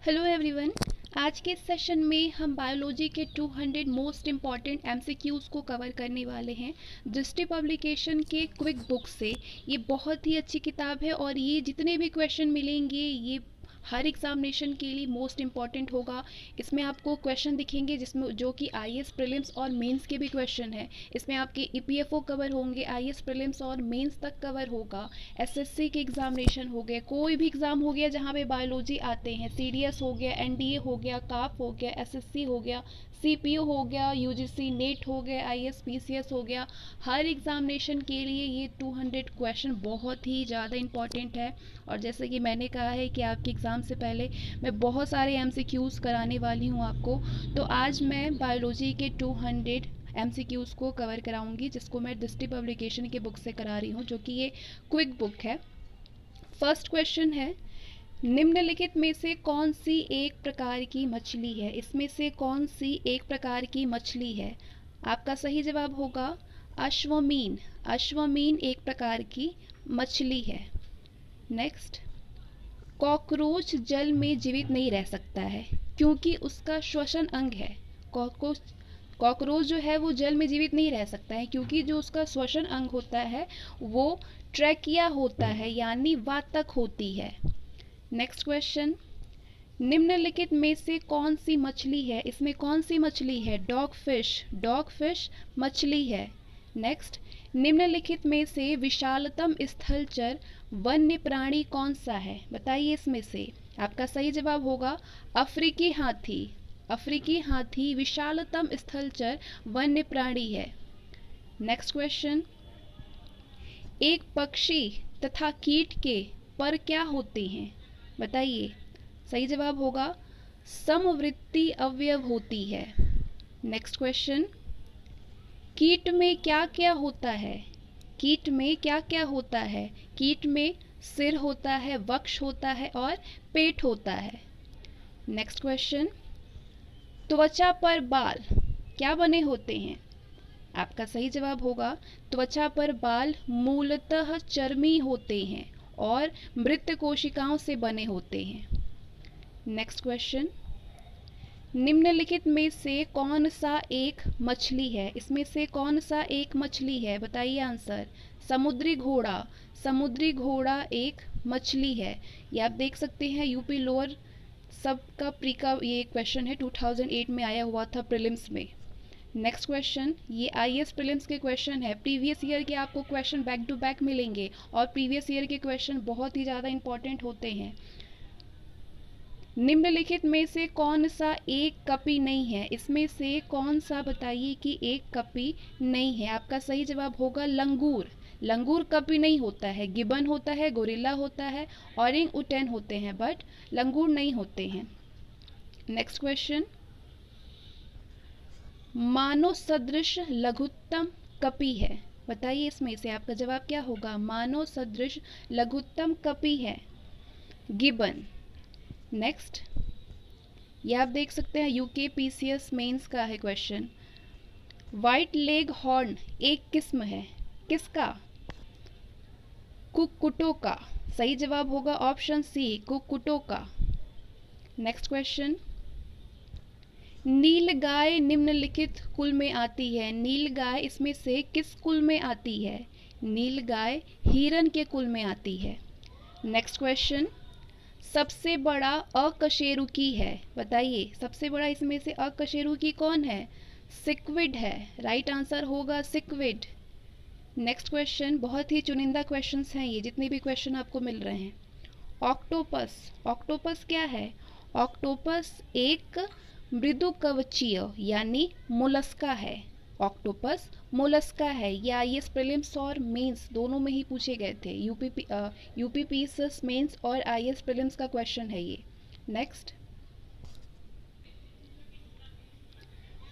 Hello everyone. आज के session में हम बायोलॉजी के 200 मोस्ट इम्पॉर्टेंट एमसीक्यूज को कवर करने वाले हैं दृष्टि पब्लिकेशन के क्विक बुक से। ये बहुत ही अच्छी किताब है और ये जितने भी क्वेश्चन मिलेंगे ये हर एग्जामिनेशन के लिए मोस्ट इम्पॉर्टेंट होगा। इसमें आपको क्वेश्चन दिखेंगे जिसमें जो कि आईएएस प्रीलिम्स और मेंस के भी क्वेश्चन है। इसमें आपके ईपीएफओ कवर होंगे, आईएएस प्रीलिम्स और मेंस तक कवर होगा, एसएससी के एग्जामिनेशन हो गए, कोई भी एग्जाम हो गया जहाँ पे बायोलॉजी आते हैं, सीडीएस हो गया, एनडीए हो गया, काप हो गया, एसएससी हो गया, सीपीओ हो गया, यूजीसी नेट हो गया, आईएएस पीसीएस हो गया। हर एग्जामिनेशन के लिए ये 200 क्वेश्चन बहुत ही ज़्यादा इंपॉर्टेंट है। और जैसे कि मैंने कहा है कि आपके एग्ज़ाम से पहले मैं बहुत सारे एमसीक्यूज़ कराने वाली हूँ आपको, तो आज मैं बायोलॉजी के 200 एमसीक्यूज़ को कवर कराऊंगी, जिसको मैं दृष्टि पब्लिकेशन के बुक से करा रही हूँ, जो कि ये क्विक बुक है। फर्स्ट क्वेश्चन है, निम्नलिखित में से कौन सी एक प्रकार की मछली है? इसमें से कौन सी एक प्रकार की मछली है? आपका सही जवाब होगा अश्वमीन। अश्वमीन एक प्रकार की मछली है। नेक्स्ट, कॉकरोच जल में जीवित नहीं रह सकता है क्योंकि उसका श्वसन अंग है। कॉकरोच कॉकरोच जो है वो जल में जीवित नहीं रह सकता है क्योंकि जो उसका श्वसन अंग होता है वो ट्रैकिया होता है, यानी वातक होती है। नेक्स्ट क्वेश्चन, निम्नलिखित में से कौन सी मछली है? इसमें कौन सी मछली है? Dog fish. डॉग फिश मछली है। नेक्स्ट, निम्नलिखित में से विशालतम स्थलचर वन्य प्राणी कौन सा है? बताइए इसमें से। आपका सही जवाब होगा अफ्रीकी हाथी। अफ्रीकी हाथी विशालतम स्थलचर वन्य प्राणी है। नेक्स्ट क्वेश्चन, एक पक्षी तथा कीट के पर क्या होते हैं? बताइए। सही जवाब होगा समवृत्ति अवयव होती है। नेक्स्ट क्वेश्चन, कीट में क्या क्या होता है? कीट में क्या क्या होता है? कीट में सिर होता है, वक्ष होता है और पेट होता है। नेक्स्ट क्वेश्चन, त्वचा पर बाल क्या बने होते हैं? आपका सही जवाब होगा त्वचा पर बाल मूलतः चर्मी होते हैं और मृत कोशिकाओं से बने होते हैं। नेक्स्ट क्वेश्चन, निम्नलिखित में से कौन सा एक मछली है? इसमें से कौन सा एक मछली है? बताइए आंसर। समुद्री घोड़ा। समुद्री घोड़ा एक मछली है। ये आप देख सकते हैं यूपी लोअर सबका प्री का ये क्वेश्चन है, 2008 में आया हुआ था प्रीलिम्स में। नेक्स्ट क्वेश्चन, ये आईएएस प्रीलिम्स के क्वेश्चन है। प्रीवियस ईयर के आपको क्वेश्चन बैक टू बैक मिलेंगे और प्रीवियस ईयर के क्वेश्चन बहुत ही ज़्यादा इंपॉर्टेंट होते हैं। निम्नलिखित में से कौन सा एक कपी नहीं है? इसमें से कौन सा बताइए कि एक कपी नहीं है? आपका सही जवाब होगा लंगूर। लंगूर कपी नहीं होता है, गिबन होता है, गोरिल्ला होता है, ऑरिंग उटेन होते हैं, बट लंगूर नहीं होते हैं। नेक्स्ट क्वेश्चन, मानव सदृश लघुत्तम कपी है। बताइए इसमें से आपका जवाब क्या होगा? मानव सदृश लघुत्तम कपी है गिबन। नेक्स्ट, ये आप देख सकते हैं यूके पीसीएस मेंस का है क्वेश्चन। व्हाइट लेग हॉर्न एक किस्म है, किसका? कुक्कुटों का। सही जवाब होगा ऑप्शन सी, कुक्कुटों का। नेक्स्ट क्वेश्चन, नीलगाय निम्नलिखित कुल में आती है। नीलगाय इसमें से किस कुल में आती है? नीलगाय हिरन के कुल में आती है। नेक्स्ट क्वेश्चन, सबसे बड़ा अकशेरुकी है। बताइए सबसे बड़ा इसमें से अकशेरुकी कौन है? सिक्विड है। राइट आंसर होगा सिक्विड। नेक्स्ट क्वेश्चन, बहुत ही चुनिंदा क्वेश्चंस हैं ये जितने भी क्वेश्चन आपको मिल रहे हैं। ऑक्टोपस। ऑक्टोपस क्या है? ऑक्टोपस एक मृदुकवचीय यानी मोलस्का है। ऑक्टोपस मोलस्का है। ये आईएएस प्रीलिम्स और मेंस दोनों में ही पूछे गए थे। यूपी पीसीएस मेंस और आईएएस प्रीलिम्स का क्वेश्चन है ये। नेक्स्ट,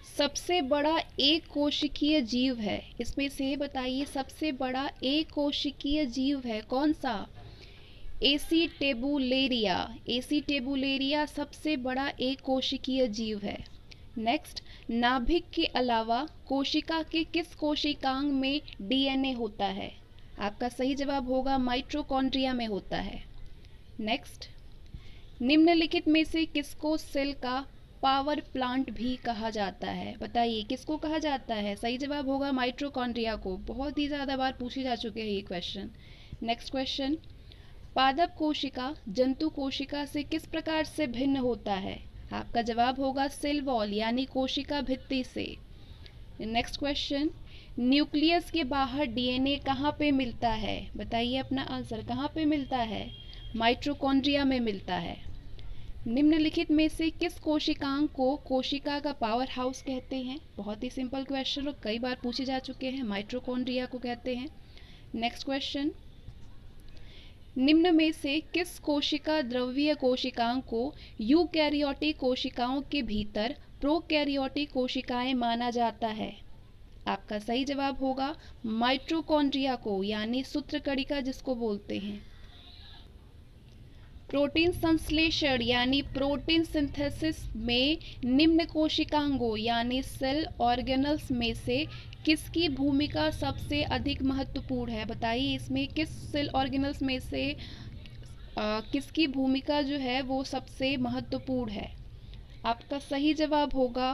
सबसे बड़ा एक कोशिकीय जीव है। इसमें से बताइए सबसे बड़ा एक कोशिकीय जीव है कौन सा? एसीटेबुलेरिया। एसीटेबुलेरिया सबसे बड़ा एक कोशिकीय जीव है। नेक्स्ट, नाभिक के अलावा कोशिका के किस कोशिकांग में डीएनए होता है? आपका सही जवाब होगा माइटोकॉन्ड्रिया में होता है। नेक्स्ट, निम्नलिखित में से किसको सेल का पावर प्लांट भी कहा जाता है? बताइए किसको कहा जाता है? सही जवाब होगा माइटोकॉन्ड्रिया को। बहुत ही ज़्यादा बार पूछे जा चुके हैं ये क्वेश्चन। नेक्स्ट क्वेश्चन, पादप कोशिका जंतु कोशिका से किस प्रकार से भिन्न होता है? आपका जवाब होगा सेल वॉल यानी कोशिका भित्ति से। नेक्स्ट क्वेश्चन, न्यूक्लियस के बाहर डीएनए कहाँ पे मिलता है? बताइए अपना आंसर, कहाँ पे मिलता है? माइटोकॉन्ड्रिया में मिलता है। निम्नलिखित में से किस कोशिकांग को कोशिका का पावर हाउस कहते हैं? बहुत ही सिंपल क्वेश्चन और कई बार पूछे जा चुके हैं। माइटोकॉन्ड्रिया को कहते हैं। नेक्स्ट क्वेश्चन, निम्न में से किस कोशिका द्रव्य कोशिकाओं को यूकैरियोटिक कोशिकाओं के भीतर प्रोकैरियोटिक कोशिकाएं माना जाता है? आपका सही जवाब होगा माइटोकॉन्ड्रिया को यानी सूत्रकणिका जिसको बोलते हैं। प्रोटीन संश्लेषण यानी प्रोटीन सिंथेसिस में निम्न कोशिकांगों यानी सेल ऑर्गेनल्स में से किसकी भूमिका सबसे अधिक महत्वपूर्ण है? बताइए इसमें किस सेल ऑर्गेनल्स में से किसकी भूमिका जो है वो सबसे महत्वपूर्ण है? आपका सही जवाब होगा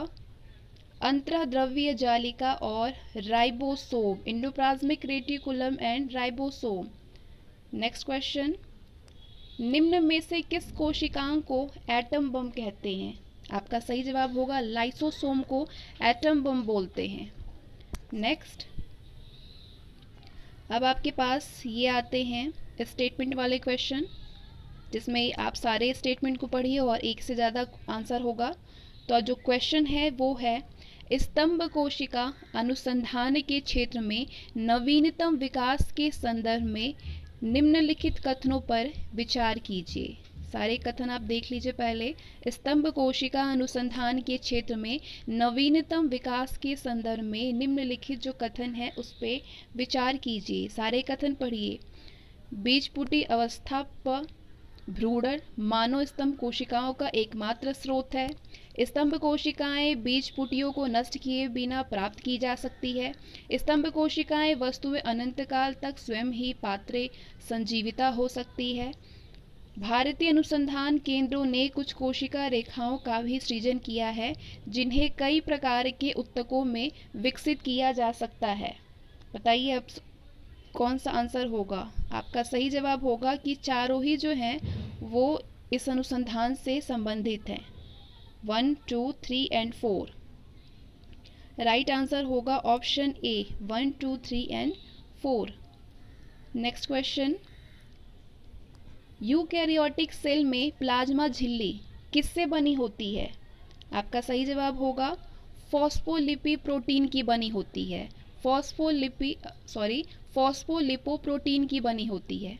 अंतःद्रव्यीय जालिका और ribosome, endoplasmic reticulum and ribosome. Next question, निम्न में से किस कोशिकाओं को एटम बम कहते हैं? आपका सही जवाब होगा लाइसोसोम को एटम बम बोलते हैं। नेक्स्ट, अब आपके पास ये आते हैं स्टेटमेंट वाले क्वेश्चन जिसमें आप सारे स्टेटमेंट को पढ़िए और एक से ज़्यादा आंसर होगा। तो जो क्वेश्चन है वो है, स्तंभ कोशिका अनुसंधान के क्षेत्र में नवीनतम विकास के संदर्भ में निम्नलिखित कथनों पर विचार कीजिए। सारे कथन आप देख लीजिए पहले। स्तंभ कोशिका अनुसंधान के क्षेत्र में नवीनतम विकास के संदर्भ में निम्नलिखित जो कथन है उस पर विचार कीजिए। सारे कथन पढ़िए। बीजपुटी अवस्था पर भ्रूण मानव स्तंभ कोशिकाओं का एकमात्र स्रोत है। स्तंभ कोशिकाएं बीज पुटियों को नष्ट किए बिना प्राप्त की जा सकती है। स्तंभ कोशिकाएं वस्तुएं अनंत काल तक स्वयं ही पात्रे संजीविता हो सकती है। भारतीय अनुसंधान केंद्रों ने कुछ कोशिका रेखाओं का भी सृजन किया है जिन्हें कई प्रकार के ऊतकों में विकसित किया जा सकता है। बताइए अब कौन सा आंसर होगा? आपका सही जवाब होगा कि चारों ही जो हैं वो इस अनुसंधान से संबंधित हैं। 1, 2, 3 एंड 4। राइट आंसर होगा option A 1, 2, 3 and 4। Next question, eukaryotic cell में प्लाज्मा झिल्ली किससे बनी होती है? आपका सही जवाब होगा फॉस्फोलिपिप्रोटीन की बनी होती है। फॉस्फोलिपोप्रोटीन की बनी होती है।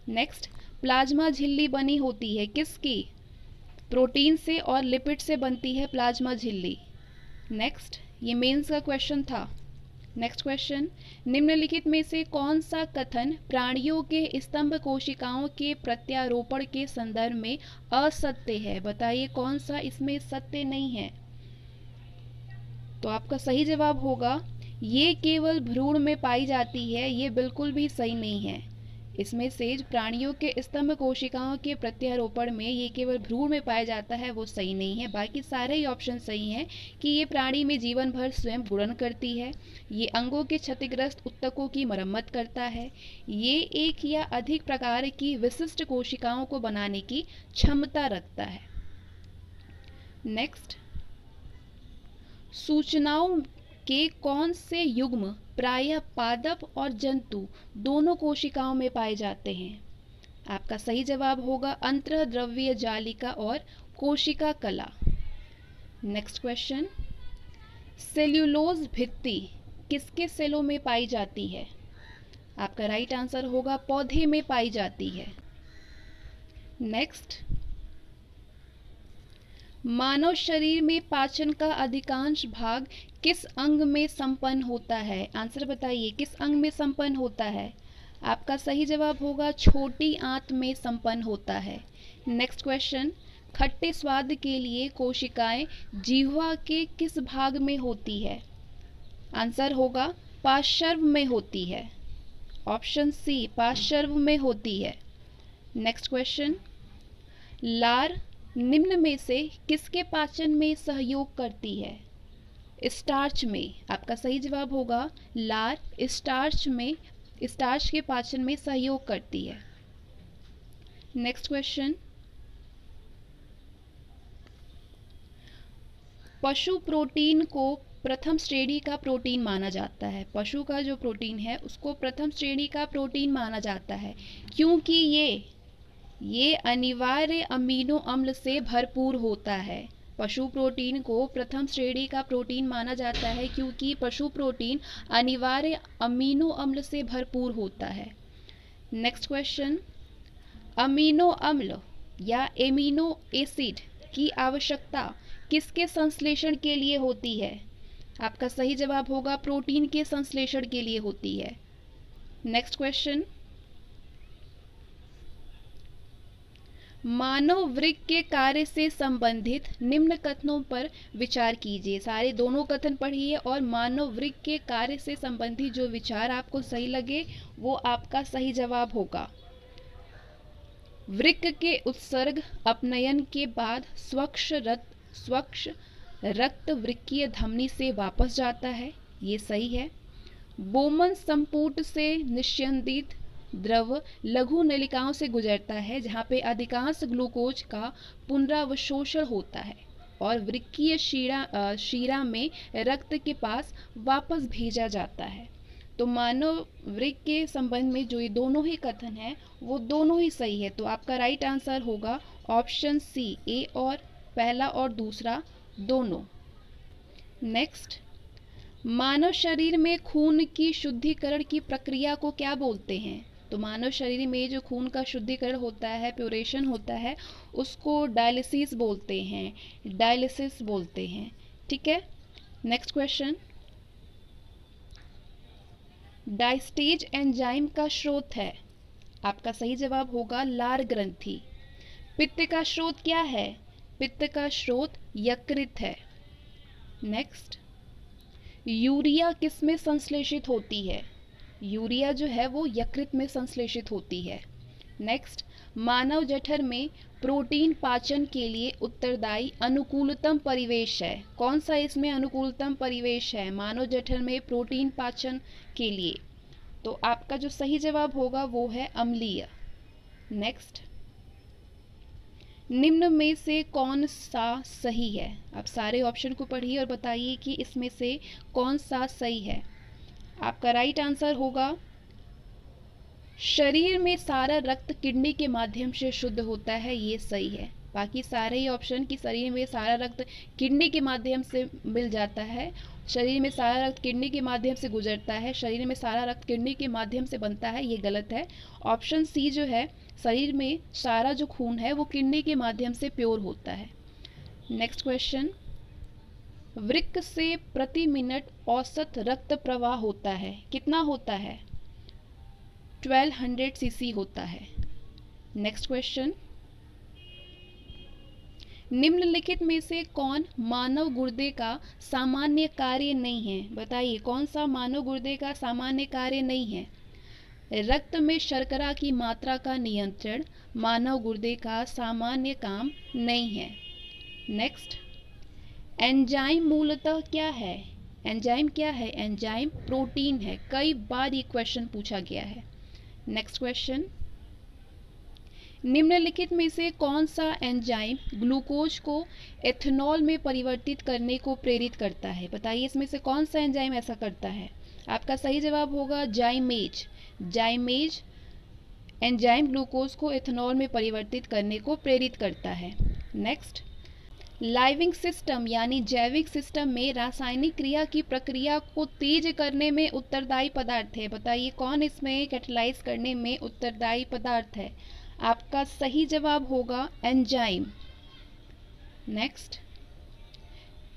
नेक्स्ट, प्लाज्मा झिल्ली बनी होती है किसकी? प्रोटीन से और लिपिड से बनती है प्लाज्मा झिल्ली। नेक्स्ट, ये मेंस का क्वेश्चन था। नेक्स्ट क्वेश्चन, निम्नलिखित में से कौन सा कथन प्राणियों के स्तंभ कोशिकाओं के प्रत्यारोपण के संदर्भ में असत्य है? बताइए कौन सा इसमें सत्य नहीं है? तो आपका सही जवाब होगा ये केवल भ्रूण में पाई जाती है। ये बिल्कुल भी सही नहीं है। इसमें से प्राणियों के स्तंभ कोशिकाओं के प्रत्यारोपण में ये केवल भ्रूण में पाया जाता है, वो सही नहीं है। बाकी सारे ही ऑप्शन सही हैं कि ये प्राणी में जीवन भर स्वयं गुणन करती है, ये अंगों के क्षतिग्रस्त ऊतकों की मरम्मत करता है, ये एक या अधिक प्रकार की विशिष्ट कोशिकाओं को बनाने की क्षमता रखता है। नेक्स्ट, सूचनाओं के कौन से युग्म प्रायः पादप और जंतु दोनों कोशिकाओं में पाए जाते हैं? आपका सही जवाब होगा अंतःद्रव्यीय जालिका और कोशिका कला। नेक्स्ट क्वेश्चन, सेल्यूलोज भित्ति किसके सेलों में पाई जाती है? आपका राइट आंसर होगा पौधे में पाई जाती है। नेक्स्ट, मानव शरीर में पाचन का अधिकांश भाग किस अंग में संपन्न होता है? आंसर बताइए किस अंग में संपन्न होता है? आपका सही जवाब होगा छोटी आंत में संपन्न होता है। नेक्स्ट क्वेश्चन, खट्टे स्वाद के लिए कोशिकाएं जिह्वा के किस भाग में होती है? आंसर होगा पार्श्व में होती है। ऑप्शन सी पार्श्व में होती है। नेक्स्ट क्वेश्चन, लार निम्न में से किसके पाचन में सहयोग करती है? स्टार्च में। आपका सही जवाब होगा लार स्टार्च के पाचन में सहयोग करती है। नेक्स्ट क्वेश्चन, पशु प्रोटीन को प्रथम श्रेणी का प्रोटीन माना जाता है। पशु का जो प्रोटीन है उसको प्रथम श्रेणी का प्रोटीन माना जाता है क्योंकि ये अनिवार्य अमीनो अम्ल से भरपूर होता है। पशु प्रोटीन को प्रथम श्रेणी का प्रोटीन माना जाता है क्योंकि पशु प्रोटीन अनिवार्य अमीनो अम्ल से भरपूर होता है। नेक्स्ट क्वेश्चन, अमीनो अम्ल या एमिनो एसिड की आवश्यकता किसके संश्लेषण के लिए होती है? आपका सही जवाब होगा प्रोटीन के संश्लेषण के लिए होती है। नेक्स्ट क्वेश्चन, मानव वृक्क के कार्य से संबंधित निम्न कथनों पर विचार कीजिए। सारे दोनों कथन पढ़िए और मानव वृक्क के कार्य से संबंधित जो विचार आपको सही लगे वो आपका सही जवाब होगा। वृक्क के उत्सर्ग अपनयन के बाद स्वच्छ रक्त वृक्कीय धमनी से वापस जाता है, ये सही है। बोमन संपुट से निस्यंदित द्रव लघु नलिकाओं से गुजरता है जहाँ पे अधिकांश ग्लूकोज का पुनरावशोषण होता है और वृक्कीय शीरा में रक्त के पास वापस भेजा जाता है। तो मानव वृक्क के संबंध में जो ये दोनों ही कथन हैं वो दोनों ही सही है। तो आपका राइट आंसर होगा ऑप्शन सी, ए और पहला और दूसरा दोनों। नेक्स्ट, मानव शरीर में खून की शुद्धिकरण की प्रक्रिया को क्या बोलते हैं? तो मानव शरीर में जो खून का शुद्धिकरण होता है, प्यूरेशन होता है, उसको डायलिसिस बोलते हैं। ठीक है। नेक्स्ट क्वेश्चन, डायस्टेज एंजाइम का स्रोत है। आपका सही जवाब होगा लार ग्रंथि। पित्त का स्रोत क्या है? पित्त का स्रोत यकृत है। नेक्स्ट, यूरिया किस में संश्लेषित होती है? यूरिया जो है वो यकृत में संश्लेषित होती है। नेक्स्ट, मानव जठर में प्रोटीन पाचन के लिए उत्तरदायी अनुकूलतम परिवेश है। कौन सा इसमें अनुकूलतम परिवेश है मानव जठर में प्रोटीन पाचन के लिए? तो आपका जो सही जवाब होगा वो है अम्लीय। नेक्स्ट, निम्न में से कौन सा सही है? आप सारे ऑप्शन को पढ़िए और बताइए कि इसमें से कौन सा सही है। आपका राइट आंसर होगा शरीर में सारा रक्त किडनी के माध्यम से शुद्ध होता है, ये सही है। बाकी सारे ही ऑप्शन कि शरीर में सारा रक्त किडनी के माध्यम से मिल जाता है, शरीर में सारा रक्त किडनी के माध्यम से गुजरता है, शरीर में सारा रक्त किडनी के माध्यम से बनता है, ये गलत है। ऑप्शन सी जो है, शरीर में सारा जो खून है वो किडनी के माध्यम से प्योर होता है। नेक्स्ट क्वेश्चन, वृक्क से प्रति मिनट औसत रक्त प्रवाह होता है, कितना होता है? 1200 सीसी होता है। नेक्स्ट क्वेश्चन, निम्नलिखित में से कौन मानव गुर्दे का सामान्य कार्य नहीं है? बताइए कौन सा मानव गुर्दे का सामान्य कार्य नहीं है? रक्त में शर्करा की मात्रा का नियंत्रण मानव गुर्दे का सामान्य काम नहीं है। नेक्स्ट, एंजाइम मूलतः क्या है? एंजाइम क्या है? एंजाइम प्रोटीन है। कई बार ये क्वेश्चन पूछा गया है। नेक्स्ट क्वेश्चन, निम्नलिखित में से कौन सा एंजाइम ग्लूकोज को एथेनॉल में परिवर्तित करने को प्रेरित करता है? बताइए इसमें से कौन सा एंजाइम ऐसा करता है? आपका सही जवाब होगा जाइमेज। जाइमेज एंजाइम ग्लूकोज को एथेनॉल में परिवर्तित करने को प्रेरित करता है। नेक्स्ट, लाइविंग सिस्टम यानी जैविक सिस्टम में रासायनिक क्रिया की प्रक्रिया को तेज करने में उत्तरदायी पदार्थ है। बताइए कौन इसमें कैटेलाइज करने में उत्तरदायी पदार्थ है? आपका सही जवाब होगा एंजाइम। नेक्स्ट,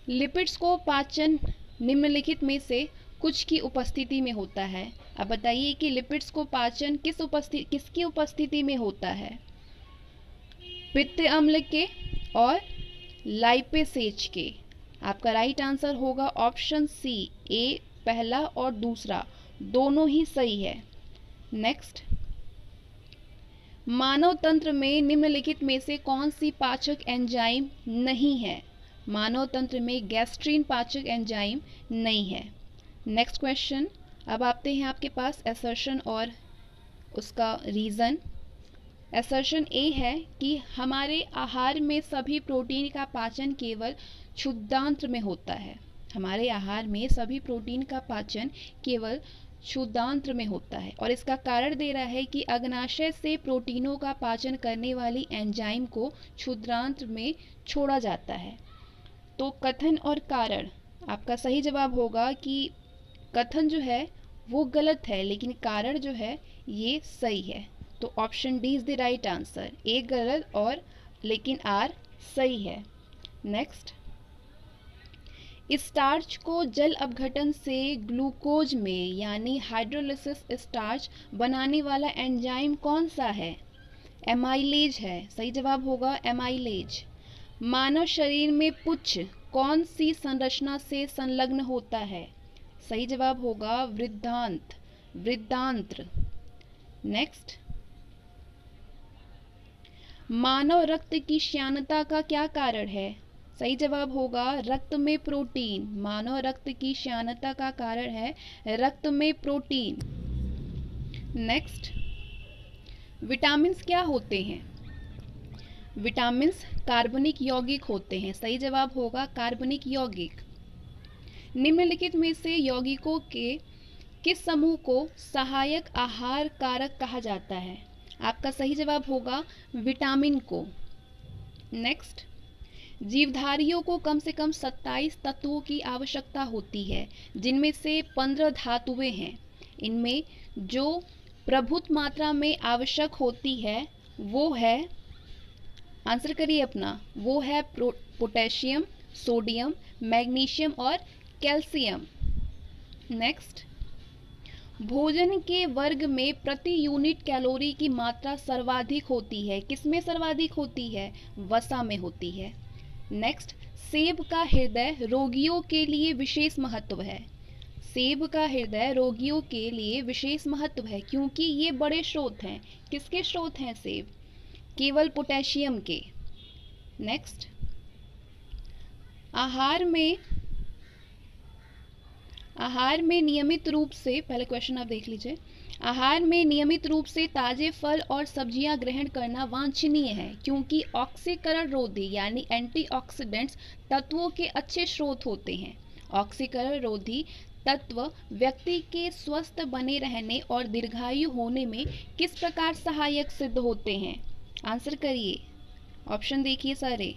लिपिड्स को पाचन निम्नलिखित में से कुछ की उपस्थिति में होता है। अब बताइए कि लिपिड्स को पाचन किसकी उपस्थिति में होता है? पित्त अम्ल के और लाइपेसेज के। आपका राइट आंसर होगा ऑप्शन सी, ए पहला और दूसरा दोनों ही सही है। नेक्स्ट, मानव तंत्र में निम्नलिखित में से कौन सी पाचक एंजाइम नहीं है? मानव तंत्र में गैस्ट्रीन पाचक एंजाइम नहीं है। नेक्स्ट क्वेश्चन, अब आते हैं आपके पास असर्शन और उसका रीज़न। असर्शन ए है कि हमारे आहार में सभी प्रोटीन का पाचन केवल क्षुद्रांत्र में होता है। हमारे आहार में सभी प्रोटीन का पाचन केवल क्षुद्रांत्र में होता है, और इसका कारण दे रहा है कि अग्नाशय से प्रोटीनों का पाचन करने वाली एंजाइम को क्षुद्रांत्र में छोड़ा जाता है। तो कथन और कारण, आपका सही जवाब होगा कि कथन जो है वो गलत है, लेकिन कारण जो है ये सही है। तो option D is the right answer. A गलत और लेकिन आर सही है। नेक्स्ट, स्टार्च को जल अपघटन से ग्लूकोज में यानी हाइड्रोलिसिस स्टार्च बनाने वाला एंजाइम कौन सा है? एमाइलेज है। सही जवाब होगा एमाइलेज। मानव शरीर में पुच्छ कौन सी संरचना से संलग्न होता है? सही जवाब होगा वृद्धांत्र। नेक्स्ट, मानव रक्त की श्यानता का क्या कारण है? सही जवाब होगा रक्त में प्रोटीन। मानव रक्त की श्यानता का कारण है रक्त में प्रोटीन। नेक्स्ट, विटामिन्स क्या होते हैं? विटामिन्स कार्बनिक यौगिक होते हैं। सही जवाब होगा कार्बनिक यौगिक। निम्नलिखित में से यौगिकों के किस समूह को सहायक आहार कारक कहा जाता है? आपका सही जवाब होगा विटामिन को। नेक्स्ट, जीवधारियों को कम से कम 27 तत्वों की आवश्यकता होती है, जिनमें से 15 धातुएं हैं। इनमें जो प्रभुत मात्रा में आवश्यक होती है वो है, आंसर करिए अपना, वो है पोटेशियम, सोडियम, मैग्नीशियम और कैल्शियम। नेक्स्ट, भोजन के वर्ग में प्रति यूनिट कैलोरी की मात्रा सर्वाधिक होती है। किसमें सर्वाधिक होती है? वसा में होती है। नेक्स्ट, सेब का हृदय रोगियों के लिए विशेष महत्व है। सेब का हृदय रोगियों के लिए विशेष महत्व है क्योंकि ये बड़े स्रोत हैं। किसके स्रोत हैं सेब? केवल पोटेशियम के। नेक्स्ट, आहार में नियमित रूप से, पहले क्वेश्चन आप देख लीजिए, आहार में नियमित रूप से ताजे फल और सब्जियां ग्रहण करना वांछनीय है क्योंकि ऑक्सीकरण रोधी यानी एंटीऑक्सीडेंट्स तत्वों के अच्छे स्रोत होते हैं। ऑक्सीकरण रोधी तत्व व्यक्ति के स्वस्थ बने रहने और दीर्घायु होने में किस प्रकार सहायक सिद्ध होते हैं? आंसर करिए, ऑप्शन देखिए सारे।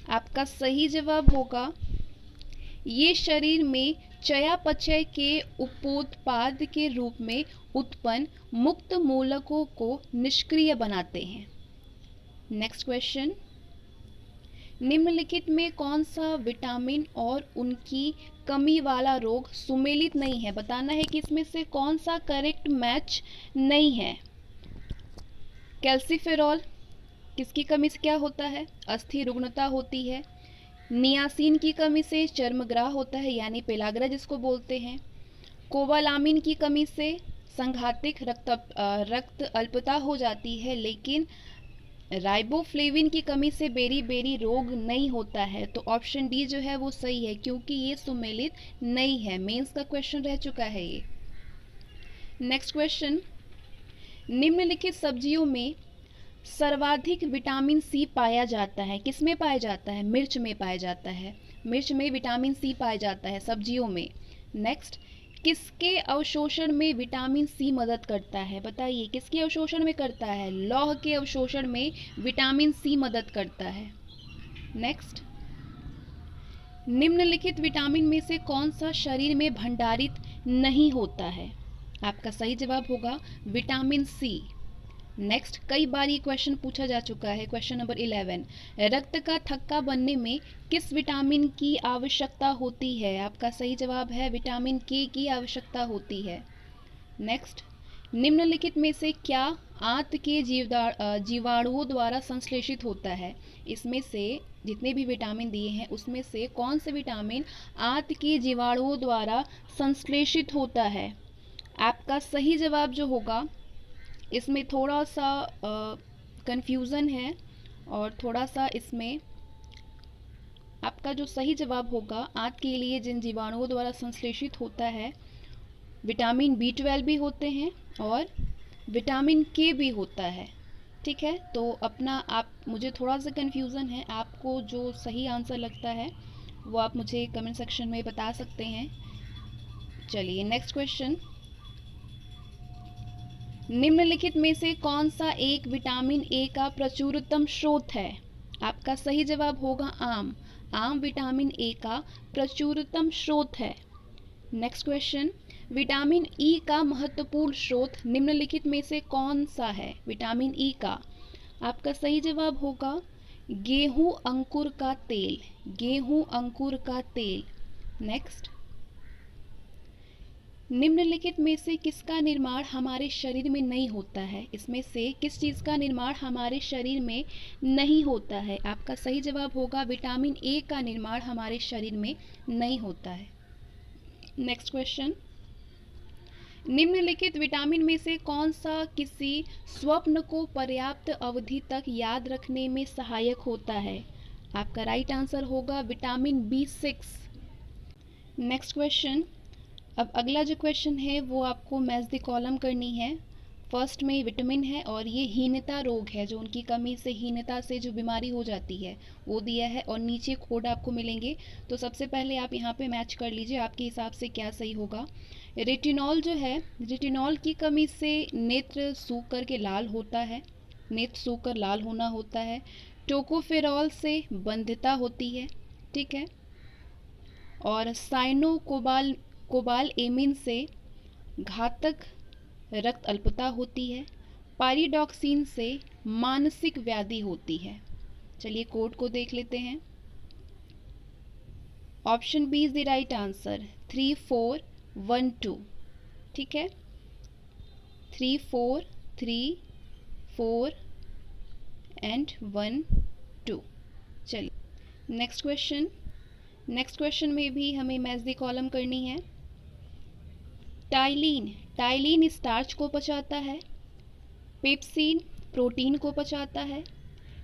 आपका सही जवाब होगा ये शरीर में चयापचय के उपोत्पाद के रूप में उत्पन्न मुक्त मूलकों को निष्क्रिय बनाते हैं। नेक्स्ट क्वेश्चन, निम्नलिखित में कौन सा विटामिन और उनकी कमी वाला रोग सुमेलित नहीं है? बताना है कि इसमें से कौन सा करेक्ट मैच नहीं है। कैल्सीफेरॉल किसकी कमी से क्या होता है? अस्थि रुग्णता होती है। नियासिन की कमी से चर्मग्राह होता है यानी पेलाग्रा जिसको बोलते हैं। कोबालामिन की कमी से संघातिक रक्त अल्पता हो जाती है, लेकिन राइबोफ्लेविन की कमी से बेरी बेरी रोग नहीं होता है। तो ऑप्शन डी जो है वो सही है क्योंकि ये सुमेलित नहीं है। मेंस का क्वेश्चन रह चुका है ये। नेक्स्ट क्वेश्चन, निम्नलिखित सब्जियों में सर्वाधिक विटामिन सी पाया जाता है। किसमें पाया जाता है? मिर्च में पाया जाता है। मिर्च में विटामिन सी पाया जाता है सब्जियों में। नेक्स्ट, किसके अवशोषण में विटामिन सी मदद करता है? बताइए किसके अवशोषण में करता है? लौह के अवशोषण में विटामिन सी मदद करता है। नेक्स्ट, निम्नलिखित विटामिन में से कौन सा शरीर में भंडारित नहीं होता है? आपका सही जवाब होगा विटामिन सी। नेक्स्ट, कई बार ये क्वेश्चन पूछा जा चुका है। क्वेश्चन नंबर 11, रक्त का थक्का बनने में किस विटामिन की आवश्यकता होती है? आपका सही जवाब है विटामिन के की आवश्यकता होती है। नेक्स्ट, निम्नलिखित में से क्या आंत के जीवाणुओं द्वारा संश्लेषित होता है? इसमें से जितने भी विटामिन दिए हैं उसमें से कौन से विटामिन आंत के जीवाणुओं द्वारा संश्लेषित होता है? आपका सही जवाब जो होगा, इसमें थोड़ा सा कंफ्यूज़न है और थोड़ा सा इसमें आपका जो सही जवाब होगा, आंत के लिए जिन जीवाणुओं द्वारा संश्लेषित होता है, विटामिन B12 भी होते हैं और विटामिन K भी होता है। ठीक है, तो अपना आप, मुझे थोड़ा सा कंफ्यूज़न है, आपको जो सही आंसर लगता है वो आप मुझे कमेंट सेक्शन में बता सकते हैं। चलिए नेक्स्ट क्वेश्चन, निम्नलिखित में से कौन सा एक विटामिन ए का प्रचुरतम स्रोत है? आपका सही जवाब होगा आम। आम विटामिन ए का प्रचुरतम स्रोत है। नेक्स्ट क्वेश्चन, विटामिन ई का महत्वपूर्ण स्रोत निम्नलिखित में से कौन सा है? विटामिन ई का, आपका सही जवाब होगा गेहूं अंकुर का तेल। गेहूं अंकुर का तेल। नेक्स्ट, निम्नलिखित में से किसका निर्माण हमारे शरीर में नहीं होता है? इसमें से किस चीज़ का निर्माण हमारे शरीर में नहीं होता है? आपका सही जवाब होगा विटामिन ए का निर्माण हमारे शरीर में नहीं होता है। नेक्स्ट क्वेश्चन, निम्नलिखित विटामिन में से कौन सा किसी स्वप्न को पर्याप्त अवधि तक याद रखने में सहायक होता है? आपका राइट आंसर होगा विटामिन B6। नेक्स्ट क्वेश्चन, अब अगला जो क्वेश्चन है वो आपको मैच द कॉलम करनी है। फर्स्ट में विटामिन है और ये हीनता रोग है, जो उनकी कमी से, हीनता से जो बीमारी हो जाती है वो दिया है और नीचे कोड आपको मिलेंगे। तो सबसे पहले आप यहाँ पे मैच कर लीजिए आपके हिसाब से क्या सही होगा। रेटिनॉल जो है, रेटिनॉल की कमी से नेत्र सूख करके लाल होता है, नेत्र सूख कर लाल होना होता है। टोकोफेरॉल से बंधिता होती है, ठीक है। और कोबाल एमिन से घातक रक्त अल्पता होती है। पायरिडॉक्सिन से मानसिक व्याधि होती है। चलिए कोड को देख लेते हैं। Option B is the right answer, 3412। ठीक है, 3434 एंड 12। चलिए नेक्स्ट क्वेश्चन, नेक्स्ट क्वेश्चन में भी हमें मैच द कॉलम करनी है। टाइलिन स्टार्च को पचाता है। पेप्सिन प्रोटीन को पचाता है।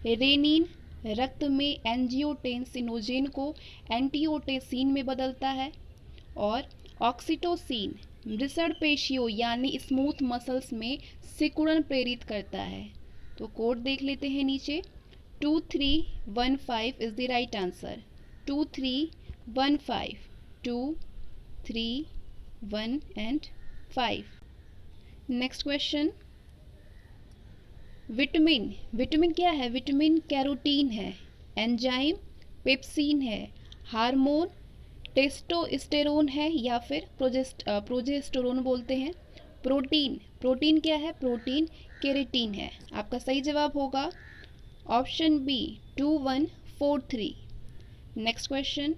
रेनिन रक्त में एंजियोटेंसिनोजेन को एंटियोटेंसिन में बदलता है। और ऑक्सीटोसिन मृषण पेशियों यानी स्मूथ मसल्स में सिकुड़न प्रेरित करता है। तो कोड देख लेते हैं नीचे। 2315 is the right answer. 2315, 2 3 1 and 5। Next question, vitamin क्या है? विटामिन कैरोटीन है, एंजाइम पेप्सिन है, हार्मोन टेस्टोस्टेरोन है या फिर प्रोजेस्टेरोन बोलते हैं। प्रोटीन क्या है? प्रोटीन केरेटीन है। आपका सही जवाब होगा option B 2143। Next question,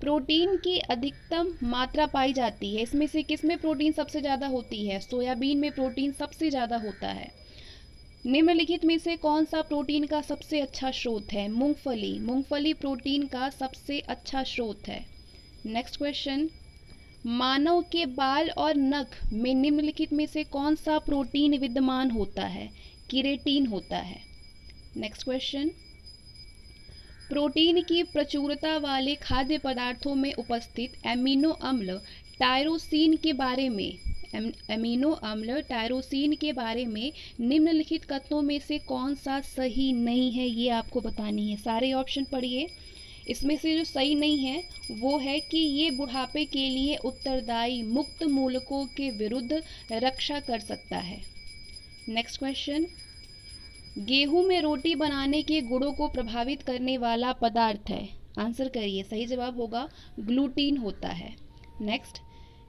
protein की अधिकतम मात्रा पाई जाती है, इसमें से किस में प्रोटीन सबसे ज़्यादा होती है? सोयाबीन में प्रोटीन सबसे ज़्यादा होता है। निम्नलिखित में से कौन सा प्रोटीन का सबसे अच्छा स्रोत है? मूंगफली प्रोटीन का सबसे अच्छा स्रोत है। नेक्स्ट क्वेश्चन, मानव के बाल और नख में निम्नलिखित में से कौन सा प्रोटीन विद्यमान होता है? केरेटीन होता है। नेक्स्ट क्वेश्चन, प्रोटीन की प्रचुरता वाले खाद्य पदार्थों में उपस्थित एमिनो अम्ल टायरोसिन के बारे में निम्नलिखित कथनों में से कौन सा सही नहीं है, ये आपको बतानी है। सारे ऑप्शन पढ़िए। इसमें से जो सही नहीं है वो है कि ये बुढ़ापे के लिए उत्तरदायी मुक्त मूलकों के विरुद्ध रक्षा कर सकता है। नेक्स्ट क्वेश्चन, गेहूं में रोटी बनाने के गुणों को प्रभावित करने वाला पदार्थ है। आंसर करिए। सही जवाब होगा ग्लूटीन होता है। नेक्स्ट,